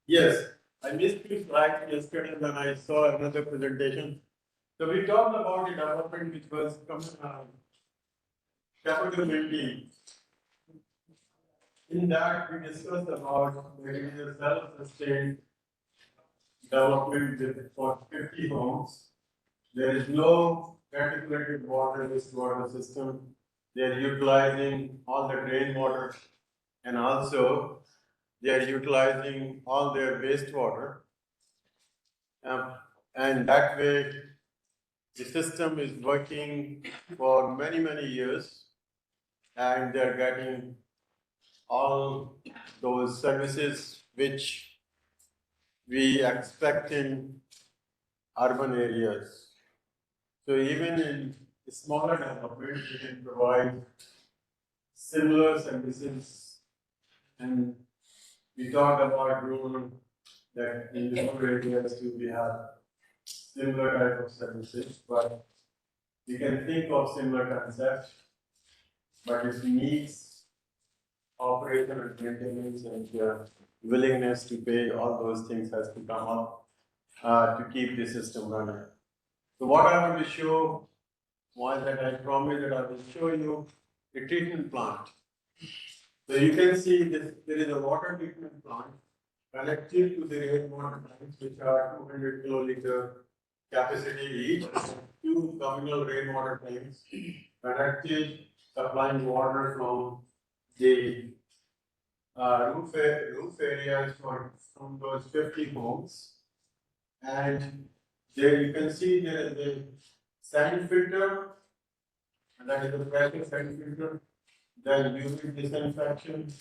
Yes, I missed 2 slides yesterday and then I saw another presentation. So we talked about the development which was capital building. In that, we discussed about making a self-sustained development with for 50 homes. There is no articulated wastewater system. They are utilizing all the rainwater and also they are utilizing all their wastewater. And that way, the system is working for many, many years, and they're getting all those services which we expect in urban areas. So even in smaller developments, we can provide similar services. And we talked about rural, that in the rural areas too, we have similar type of services, but we can think of similar concepts, but it needs operator and maintenance and willingness to pay. All those things has to come up to keep the system running. So what I want to show was that I promised that I will show you the treatment plant. So you can see this, there is a water treatment plant connected to the rainwater tanks, which are 200 kiloliter capacity each, two communal rainwater tanks connected, supplying water from the roof areas from those 50 homes. And there you can see there is a sand filter, and that is the pressure sand filter, then UV disinfection,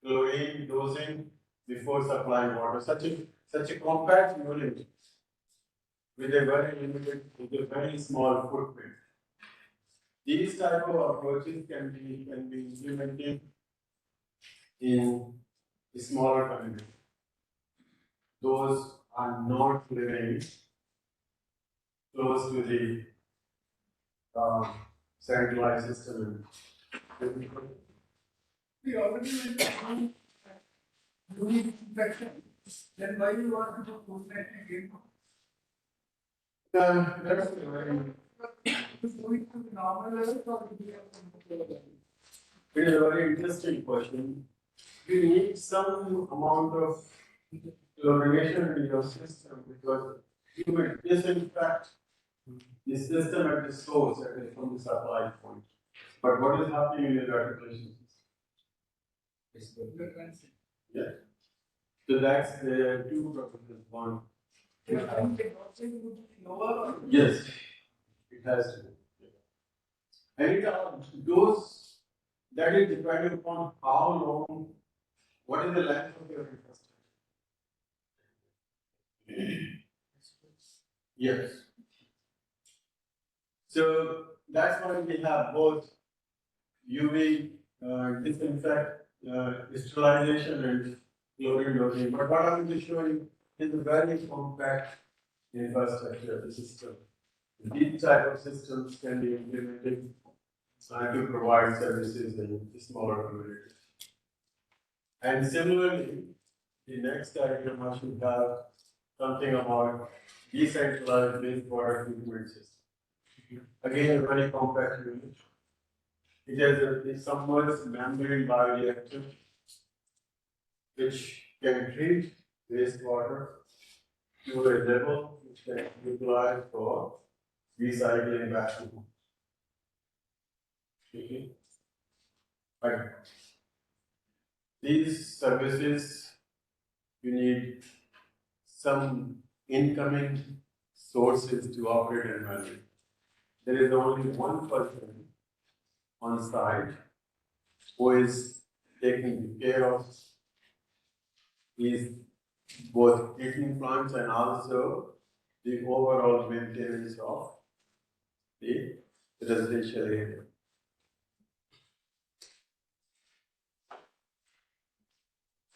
chlorine dosing before supplying water. Such a compact unit with a very small footprint. These type of approaches can be implemented in smaller communities. Those are not living close to the centralized system. We already went through UV infection. Then why you want to do contact again? That's a very, Is going to the normal level or do we have some level? it is a very interesting question. You need some amount of chlorination in your system because you will disinfect the system at the source from the supply point. But what is happening in the reticulation system? Yeah. So that's the two purposes. One, yes, it has to. And it those that is depending upon how long, what is the length of your infrastructure. Yes. So that's why we have both UV disinfect, sterilization and chlorine dosing. But what I'm just showing is a very compact infrastructure of the system. These type of systems can be implemented to provide services in smaller communities. And similarly, the next diagram I should have something about decentralized wastewater treatment system. Again, a very compact unit. It has a submerged membrane bioreactor which can treat wastewater to a level which can be utilized for recycling back to home. Okay. Right. These services, you need some incoming sources to operate and manage. There is only one person on site who is taking care of these both treatment plants and also the overall maintenance of the residential area.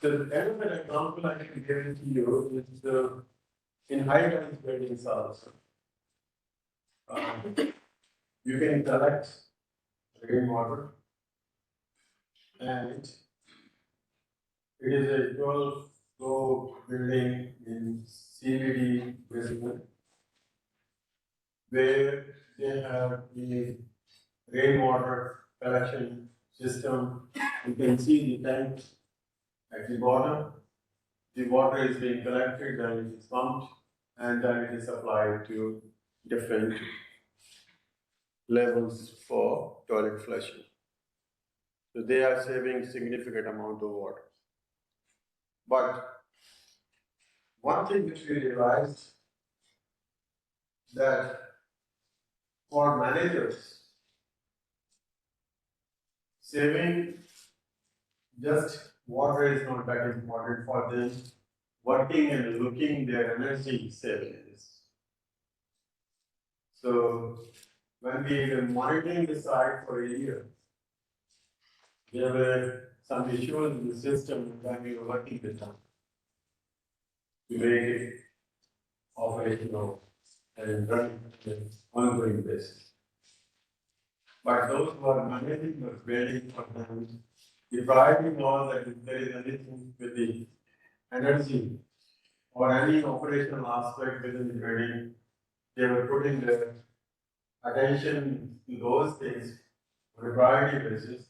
So another example I can give to you is in high-rise buildings also. You can collect rainwater, and it is a 12-floor building in CBD Brisbane, where they have the rainwater collection system. You can see the tank at the bottom. The water is being collected, then it is pumped, and then it is supplied to different levels for toilet flushing. So they are saving significant amount of water. But one thing which we realized that for managers, saving just water is not that important for them. Working and looking their energy savings. So when we were monitoring the site for a year, there were some issues in the system when we were working with them to make it operational and running on an ongoing basis. But those who are managing or building for them, the priority was that if there is anything with the energy or any operational aspect within the building, they were putting their attention to those things on a priority basis,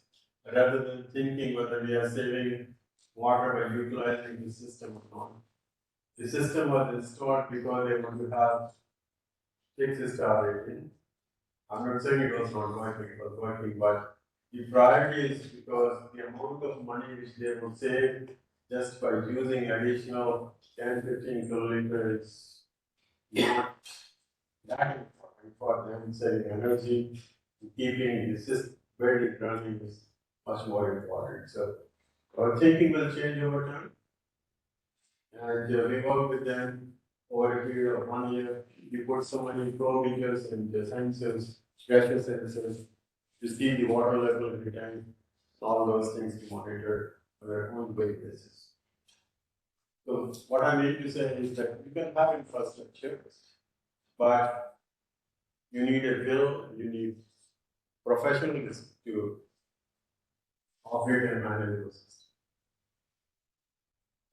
rather than thinking whether we are saving water by utilizing the system or not. The system was installed because they want to have 6-star rating. I'm not saying it was not working, it was working, but the priority is because the amount of money which they would save just by using additional 10-15 kiloliters is not that important for them saving energy. Keeping the system very running is much more important. So our thinking will change over time. And we work with them over a period of 1 year. We put so many flow meters and the sensors, pressure sensors, to see the water level every time. All those things we monitor on an ongoing basis. So what I mean to say is that you can have infrastructure, but you need a will, you need professionals to operate and manage those systems.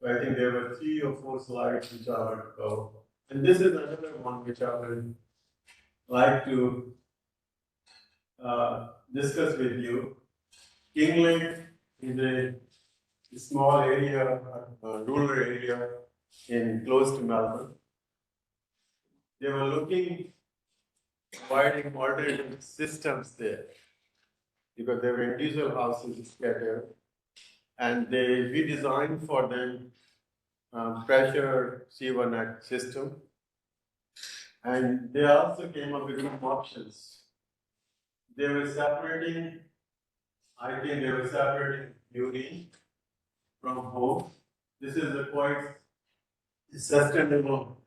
So I think there were 3 or 4 slides which I would go. And this is another one which I would like to discuss with you. King Lake is a small area, rural area in close to Melbourne. They were looking, providing alternative systems there because there were individual houses scattered, and we designed for them pressure sewer net system, and they also came up with some options. They were separating, I think they were separating urine from home. This is a quite sustainable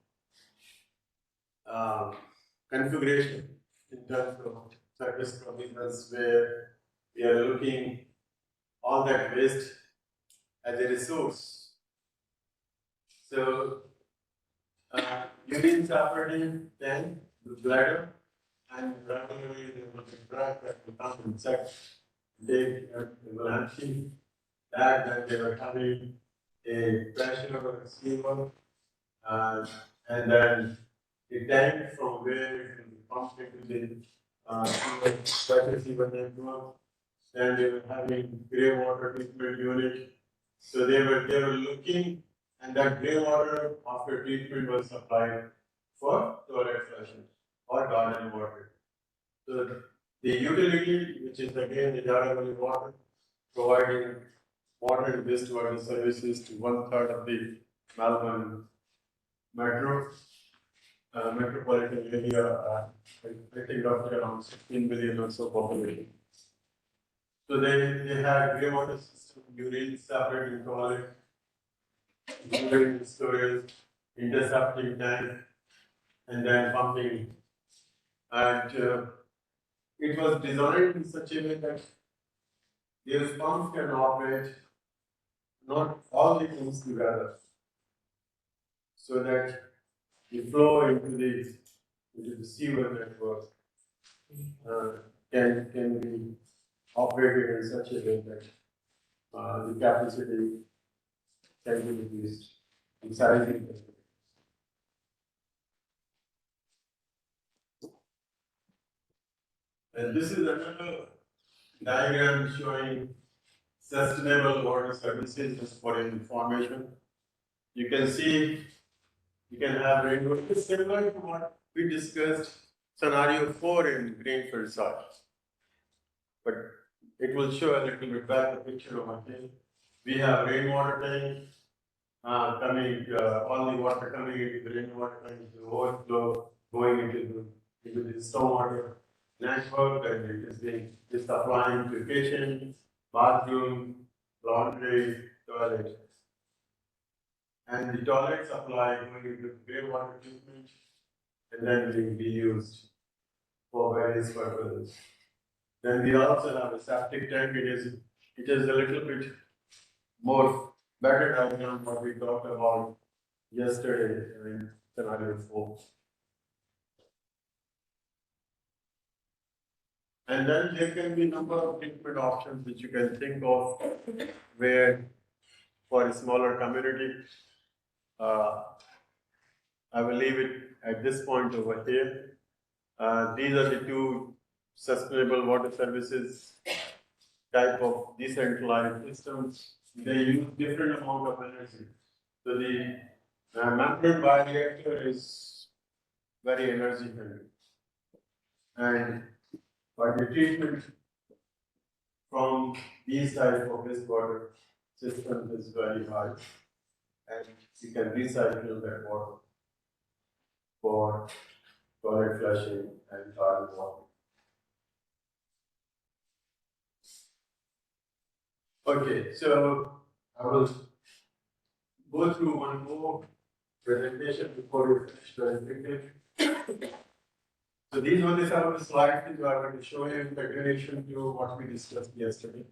configuration in terms of service provisions, where we are looking all that waste as a resource. So urine separating, then the bladder, and gradually they will drag that to come and check. They will empty that, then they were having a pressure sewer, and then the tank from where it will be pumped into the pressure sewer network. Then they were having grey water treatment unit. So they were looking, and that grey water after treatment was supplied for toilet flushing or garden water. So the utility, which is again the Yarra Valley Water, providing water and wastewater services to 1/3 of the Melbourne metropolitan area, I think roughly around 16 million or so population. So they have grey water system, urine separating toilet, urine storage, intercepting tank, and then pumping. And it was designed in such a way that these pumps can operate not all the things together, so that the flow into the sewer network can be operated in such a way that the capacity can be reduced in sizing. And this is another diagram showing sustainable water services, just for your information. You can see, you can have rainwater. It's similar to what we discussed scenario 4 in Greenfield site. But it will show a little bit better picture of it. We have rainwater tank coming, all the water coming into the rainwater tank, the overflow going into the stormwater network and it is being is supplying to kitchen, bathroom, laundry, toilet. And the toilet supply going to grey water treatment and then being be used for various purposes. Then we also have a septic tank. It is a little bit more better than what we talked about yesterday in scenario 4. And then there can be a number of different options which you can think of where for a smaller community, I will leave it at this point over here. These are the two sustainable water services type of decentralized systems. They use different amount of energy. So the membrane bioreactor is very energy hungry. And but the treatment from these type of wastewater systems is very high. And you can recycle that water for toilet flushing and toilet water. Okay, so I will go through one more presentation before we finish the presentation. So these were the some of the slides that I want to show you in continuation to what we discussed yesterday.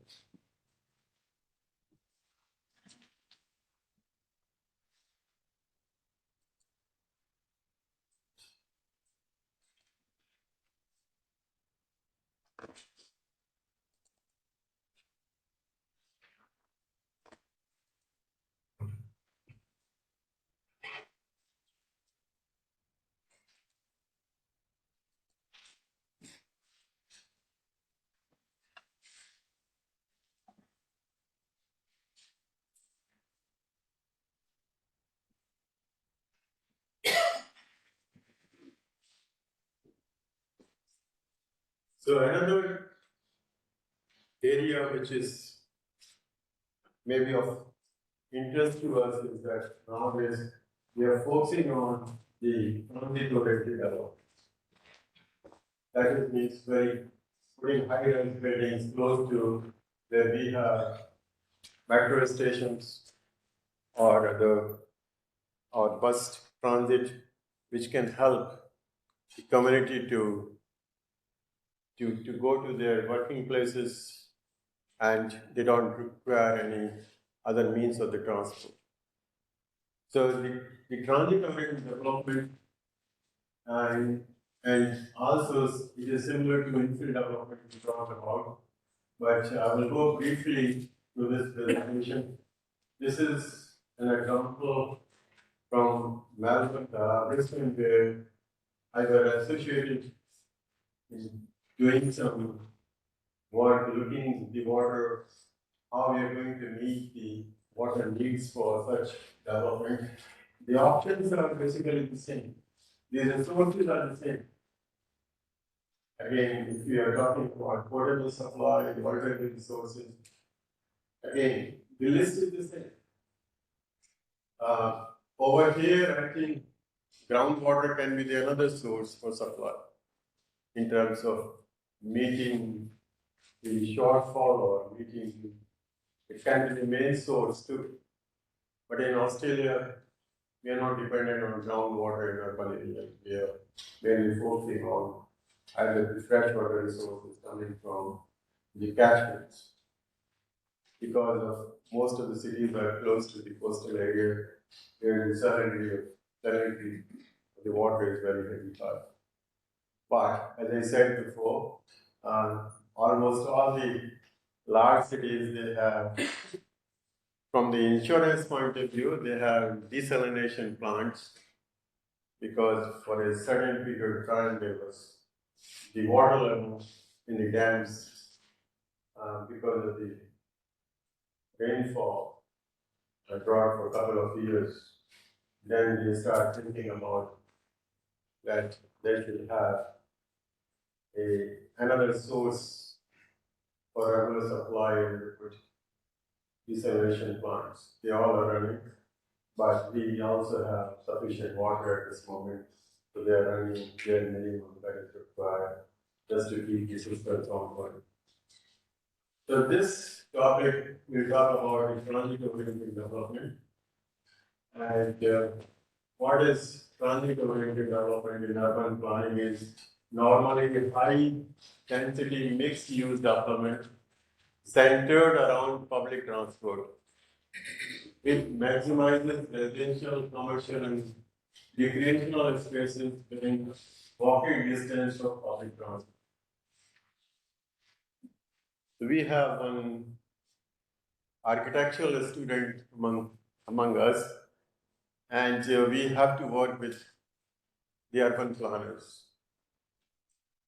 So another area which is maybe of interest to us is that nowadays we are focusing on the transit-oriented development. That is means very putting high-rise buildings close to where we have metro stations or bus transit, which can help the community to go to their working places and they don't require any other means of the transport. So the transit-oriented development and also it is similar to infill development we talked about, but I will go briefly to this presentation. This is an example from Melbourne, Brisbane, where I was associated in doing some work looking at the water, how we are going to meet the water needs for such development. The options are basically the same. The resources are the same. Again, if we are talking about potable supply, alternative resources, again, the list is the same. Over here, I think groundwater can be the another source for supply in terms of meeting the shortfall or meeting, it can be the main source too. But in Australia, we are not dependent on groundwater in urban areas. We are mainly focusing on either the freshwater resources coming from the catchments. Because of most of the cities are close to the coastal area, where the salinity of the water is very, very high. But as I said before, almost all the large cities, they have, from the insurance point of view, they have desalination plants because for a certain period of time there was the water level in the dams because of the rainfall drought for a couple of years. Then they start thinking about that they should have another source for regular supply and put desalination plants. They all are running, but we also have sufficient water at this moment, so they are running their minimum that is required. just to keep this research ongoing. So this topic will talk about transit-oriented development. And what is transit-oriented development in urban planning is normally high-density mixed-use development centered around public transport. It maximizes residential, commercial, and recreational spaces within walking distance of public transport. We have an architectural student among us, and we have to work with the urban planners.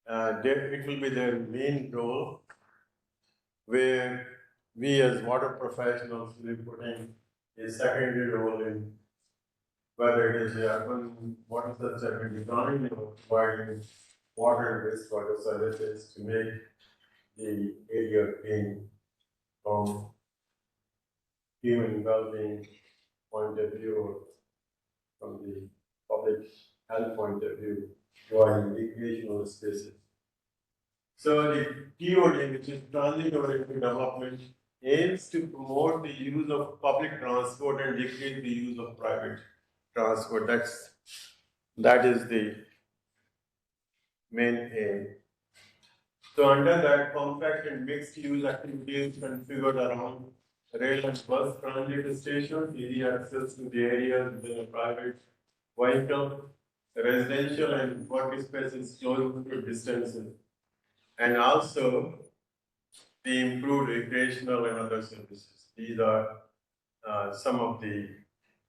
It will be their main role, where we as water professionals will be putting a secondary role in whether it is the urban water system design or providing water and wastewater services to make the area clean from human well-being point of view or from the public health point of view, providing recreational spaces. So the TOD, which is transit-oriented development, aims to promote the use of public transport and decrease the use of private transport. That is the main aim. So under that, compact and mixed-use activities configured around rail and bus transit stations, easy access to the areas within a private vehicle, residential and workspaces close to distances, and also the improved recreational and other services. These are some of the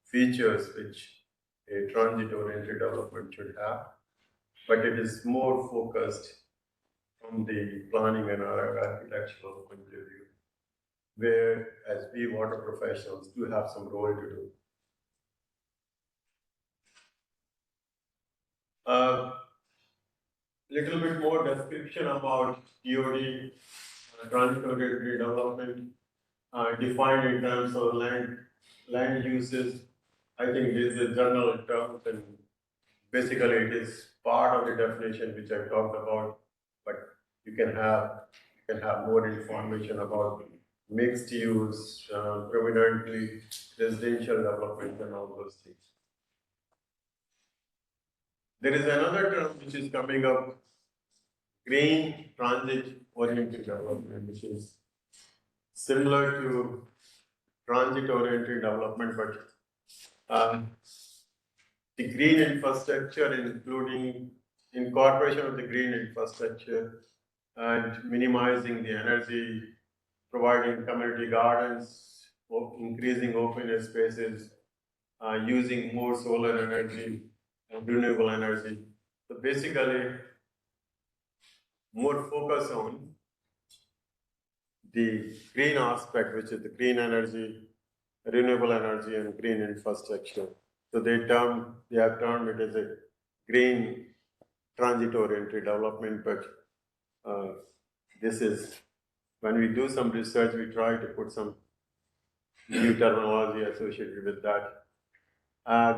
features which a transit-oriented development should have, but it is more focused from the planning and architectural point of view, where as we water professionals do have some role to do. Little bit more description about TOD, transit-oriented development, defined in terms of land uses. I think this is a general term, and basically it is part of the definition which I talked about, but you can have more information about mixed use, predominantly residential development and all those things. There is another term which is coming up, green transit oriented development, which is similar to transit oriented development, but the green infrastructure, including incorporation of the green infrastructure and minimizing the energy, providing community gardens, increasing open spaces, using more solar energy and renewable energy. So basically, more focus on the green aspect, which is the green energy, renewable energy, and green infrastructure. So they have termed it as a green transit-oriented development, but this is, when we do some research, we try to put some new terminology associated with that.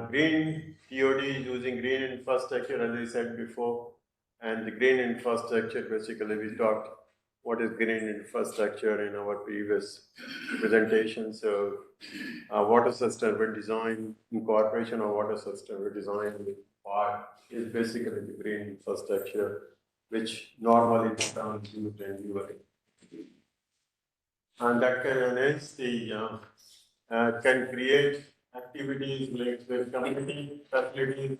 Green TOD using green infrastructure, as I said before, and the green infrastructure, basically we talked what is green infrastructure in our previous presentation. So water sustainable design, incorporation of water sustainable design part is basically the green infrastructure, which normally the town used and using. And that can enhance the, can create activities linked with community facilities,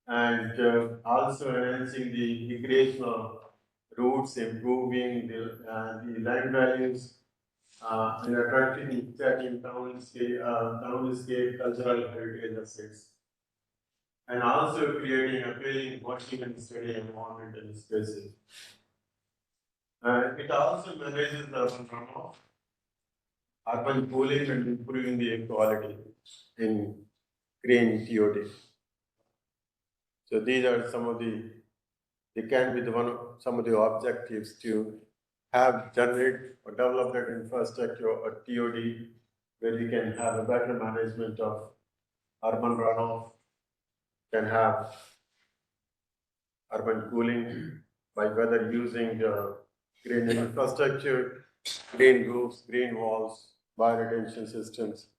and also enhancing the recreational routes, improving the land values, and attracting townscape cultural heritage assets, and also creating appealing working and study environment and spaces. It also manages the urban runoff, urban cooling, and improving the air quality in green TOD. So these are some of the, they can be some of the objectives to have generate or develop that infrastructure or TOD, where we can have a better management of urban runoff, can have urban cooling, by whether using green infrastructure, green roofs, green walls, bioretention systems,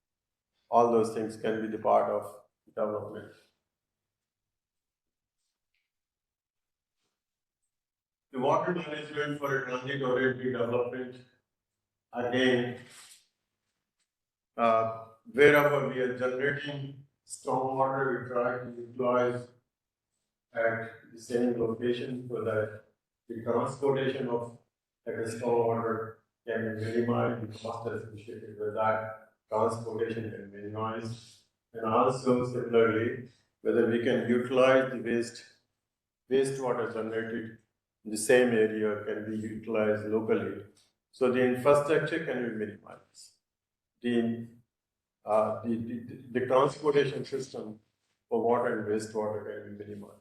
all those things can be the part of development. The water management for a transit-oriented development, again, wherever we are generating stormwater, we try to utilize at the same location so that the transportation of that stormwater can be minimized, the cost associated with that transportation can be minimized. And also similarly, whether we can utilize the wastewater generated in the same area can be utilized locally. So the infrastructure can be minimized. The transportation system for water and wastewater can be minimized.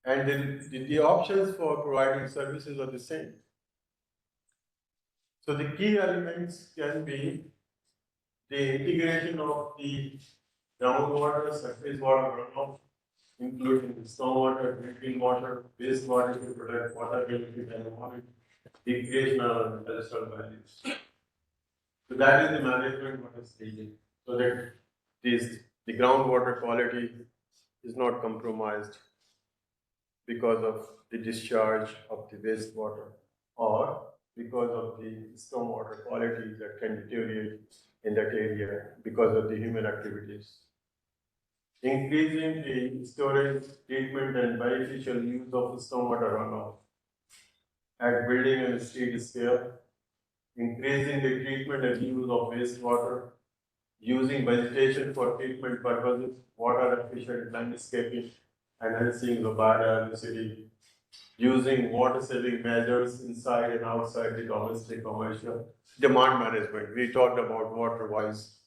And then the options for providing services are the same. So the key elements can be the integration of the groundwater, surface water runoff, including stormwater, drinking water, wastewater to protect water quality and environment, recreational and industrial values. So that is the management what is needed, so that the groundwater quality is not compromised because of the discharge of the wastewater or because of the stormwater quality that can deteriorate in that area because of the human activities. Increasing the storage, treatment and beneficial use of stormwater runoff at building and street scale, increasing the treatment and use of wastewater, using vegetation for treatment purposes, water efficient landscaping, enhancing the biodiversity, using water saving measures inside and outside the domestic commercial, demand management. We talked about water wise,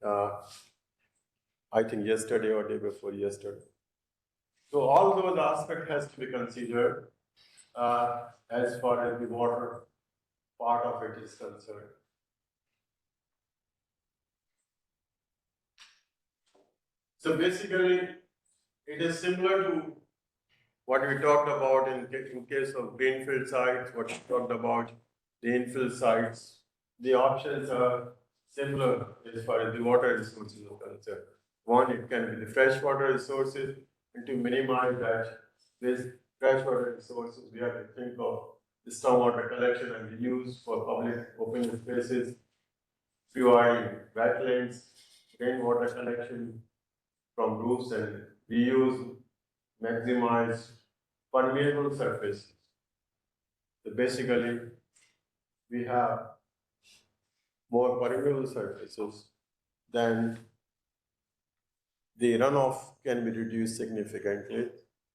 I think yesterday or day before yesterday. So all those aspects has to be considered as far as the water part of it is concerned. So basically, it is similar to what we talked about in case of greenfield sites, what we talked about the infill sites. The options are similar as far as the water resources are concerned. One, it can be the freshwater resources, and to minimize that, this freshwater resources, we have to think of the stormwater collection and the use for public open spaces, purifying wetlands, rainwater collection from roofs and reuse, maximize permeable surface. So basically, we have more permeable surfaces, then the runoff can be reduced significantly,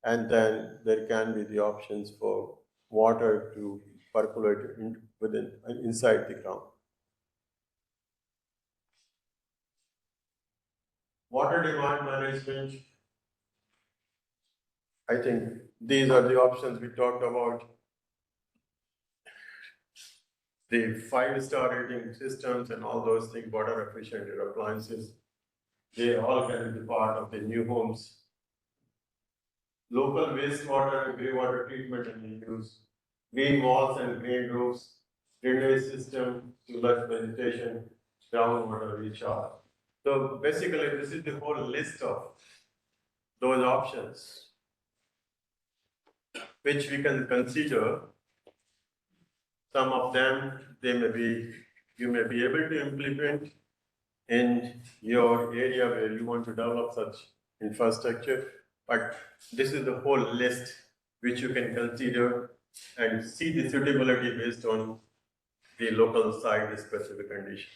and then there can be the options for water to percolate inside the ground. Water demand management, I think these are the options we talked about. The 5-star rating systems and all those things, water efficient appliances, they all can be part of the new homes. Local wastewater and grey-water treatment and use, green walls and green roofs, drainage system, lush vegetation, groundwater recharge. So basically, this is the whole list of those options which we can consider. Some of them, you may be able to implement in your area where you want to develop such infrastructure, but this is the whole list which you can consider and see the suitability based on the local site specific conditions.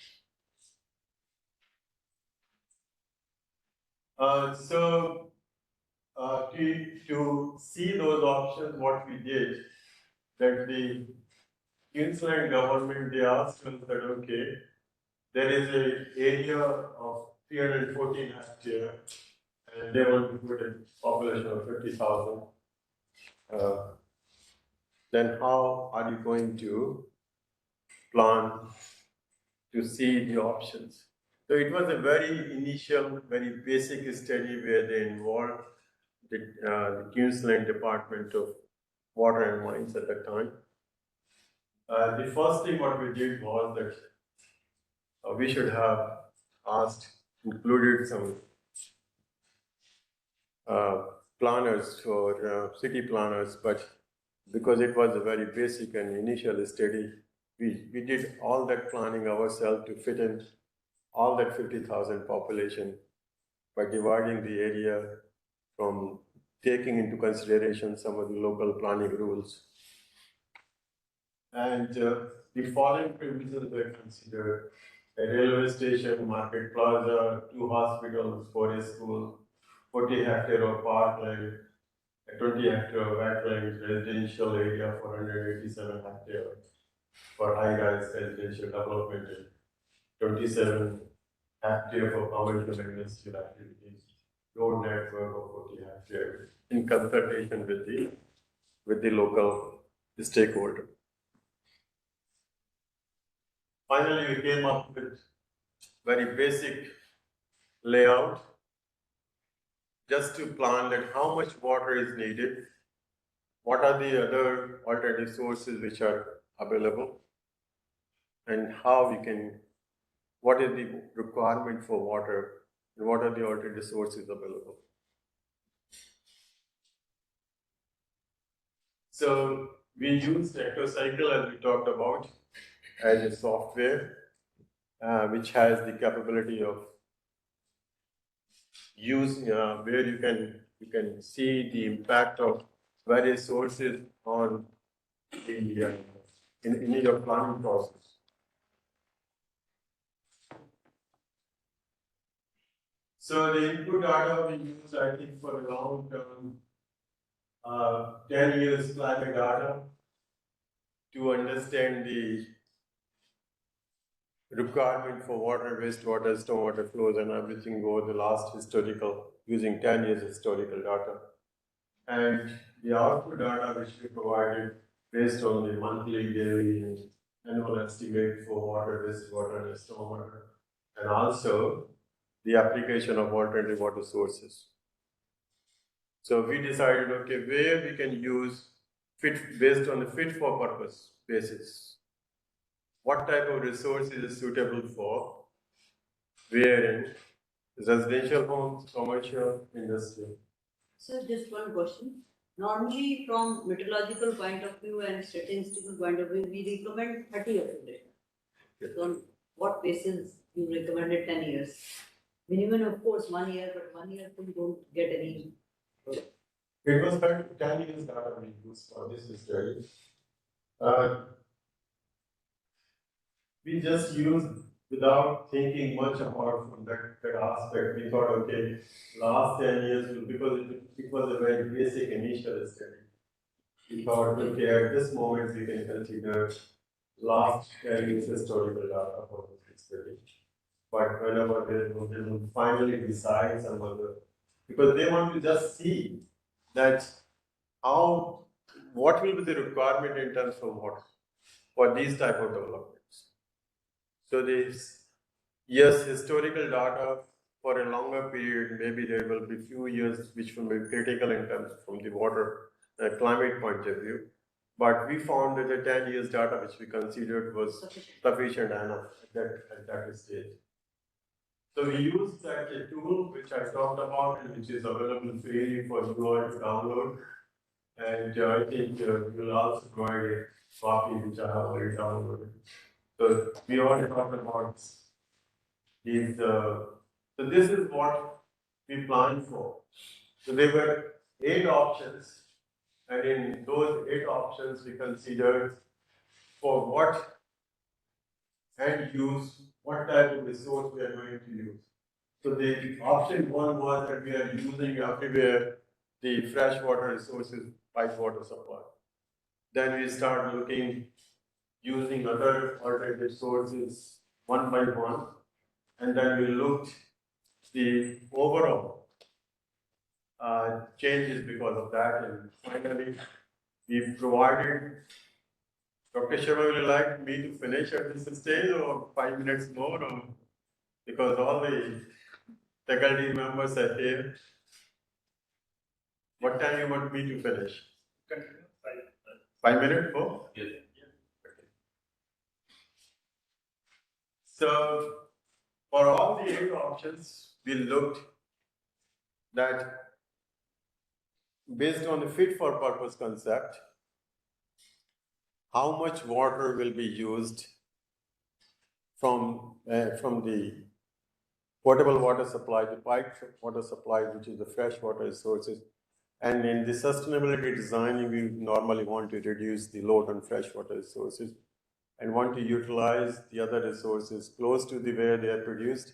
To see those options, what we did, that the Queensland government, they asked us that, okay, there is an area of 314 hectares, and they want to put a population of 50,000. Then how are you going to plan to see the options? So it was a very initial, very basic study where they involved the Queensland Department of water and mines at that time. The first thing what we did was that we should have included some planners for city planners, but because it was a very basic and initial study, we did all that planning ourselves to fit in all that 50,000 population by dividing the area from taking into consideration some of the local planning rules. And the following premises were considered: a railway station, market plaza, 2 hospitals, 4 school, 40 hectare of parkland, a 20 hectare of wetland residential area, 487 hectare for high-rise residential development, and 27 hectare for commercial and industrial activities, road network of 40 hectare in consultation with the local stakeholder. Finally, we came up with very basic layout just to plan that how much water is needed, what are the other alternative sources which are available, and how we can, what is the requirement for water, and what are the alternative sources available. So we used Ectocycle, as we talked about, as a software which has the capability of using where you can see the impact of various sources on the in your planning process. So the input data we use, I think, for the long term, 10 years climate data to understand the requirement for water, wastewater, stormwater flows, and everything over the last historical, using 10 years historical data. And the output data which we provided based on the monthly, daily, and annual estimate for water, wastewater, and stormwater, and also the application of alternative water sources. So we decided, okay, where we can use based on the fit for purpose basis. What type of resource is suitable for where in residential homes, commercial, industrial? So just one question. Normally, from meteorological point of view and statistical point of view, we recommend 30 years of data. Yes. So on what basis you recommended 10 years? Minimum, of course, 1 year, but 1 year you don't get any. It was 10 years data we used for this study. We just used without thinking much about from that aspect. We thought, okay, last 10 years, because it was a very basic initial study. We thought, okay, at this moment we can consider last 10 years historical data for this study. But whenever they will finally decide some other, because they want to just see that what will be the requirement in terms of water for these type of developments. So this, yes, historical data for a longer period, maybe there will be few years which will be critical in terms from the water climate point of view. But we found that the 10 years data which we considered was sufficient enough at that stage. So we used that tool which I talked about and which is available freely for you all to download. And I think we will also provide a copy which I have already downloaded. So we already talked about these. So this is what we planned for. So there were 8 options, and in those 8 options we considered for what end use, what type of resource we are going to use. So the option 1 was that we are using everywhere the freshwater resources, pipe water supply. Then we start looking, using other alternative sources one by one, and then we looked the overall changes because of that, and finally we provided. Dr. Sharma, would you like me to finish at this stage or 5 minutes more, or because all the faculty members are here? What time you want me to finish? Continue. 5 minutes for? Yes. So for all the 8 options, we looked that based on the fit for purpose concept, how much water will be used from the potable water supply, the piped water supply, which is the fresh water resources. And in the sustainability design, we normally want to reduce the load on fresh water resources and want to utilize the other resources close to the where they are produced,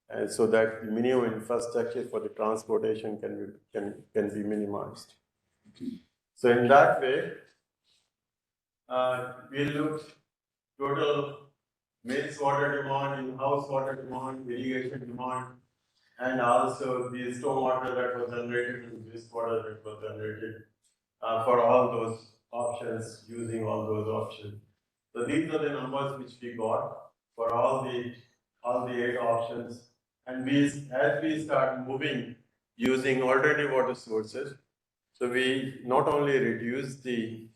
and so that the minimum infrastructure for the transportation can be minimized. So in that way, we looked total mains water demand, in-house water demand, irrigation demand, and also the stormwater that was generated and wastewater that was generated for all those options, using all those options. So these are the numbers which we got for all the 8 options. And as we start moving using alternative water sources, so we not only reduce the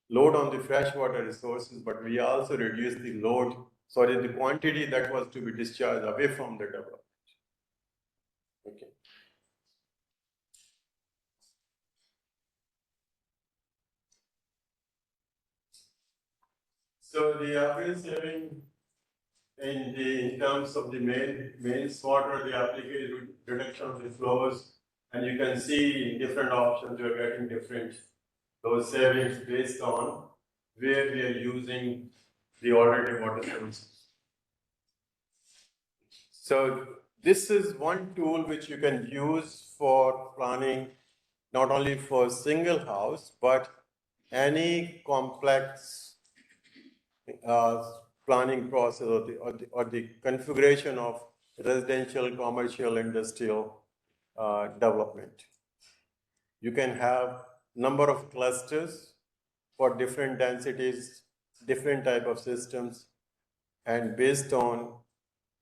load on the freshwater resources, but we also reduce the the quantity that was to be discharged away from the development. Okay. So the average saving in terms of the mains water, the application reduction of the flows, and you can see in different options you are getting different those savings based on where we are using the alternative water sources. So this is one tool which you can use for planning, not only for single house, but any complex planning process or the configuration of residential, commercial, industrial development. You can have number of clusters for different densities, different type of systems, and based on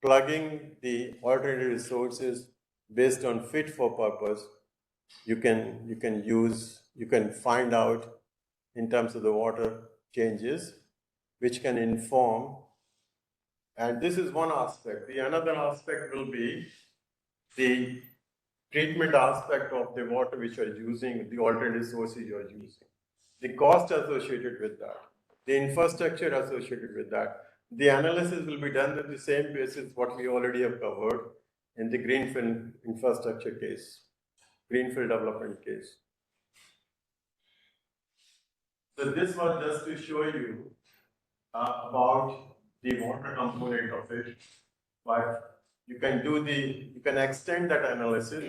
plugging the alternative resources based on fit for purpose, you can find out in terms of the water changes, which can inform. And this is one aspect. The another aspect will be the treatment aspect of the water which you are using, the alternative sources you are using, the cost associated with that, the infrastructure associated with that. The analysis will be done on the same basis what we already have covered in the greenfield infrastructure case, greenfield development case. So this was just to show you about the water component of it, but you can extend that analysis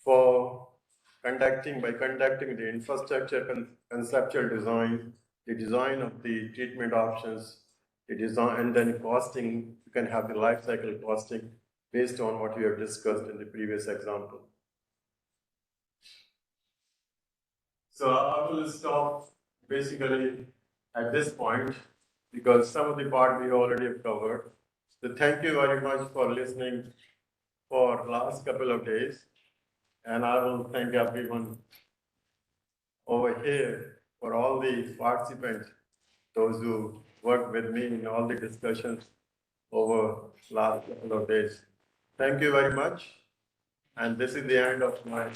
for conducting the infrastructure conceptual design, the design of the treatment options, the design, and then costing. You can have the life cycle costing based on what we have discussed in the previous example. So I will stop basically at this point because some of the part we already have covered. So thank you very much for listening for last couple of days. And I will thank everyone over here for all the participants, those who worked with me in all the discussions over last couple of days. Thank you very much. And this is the end of my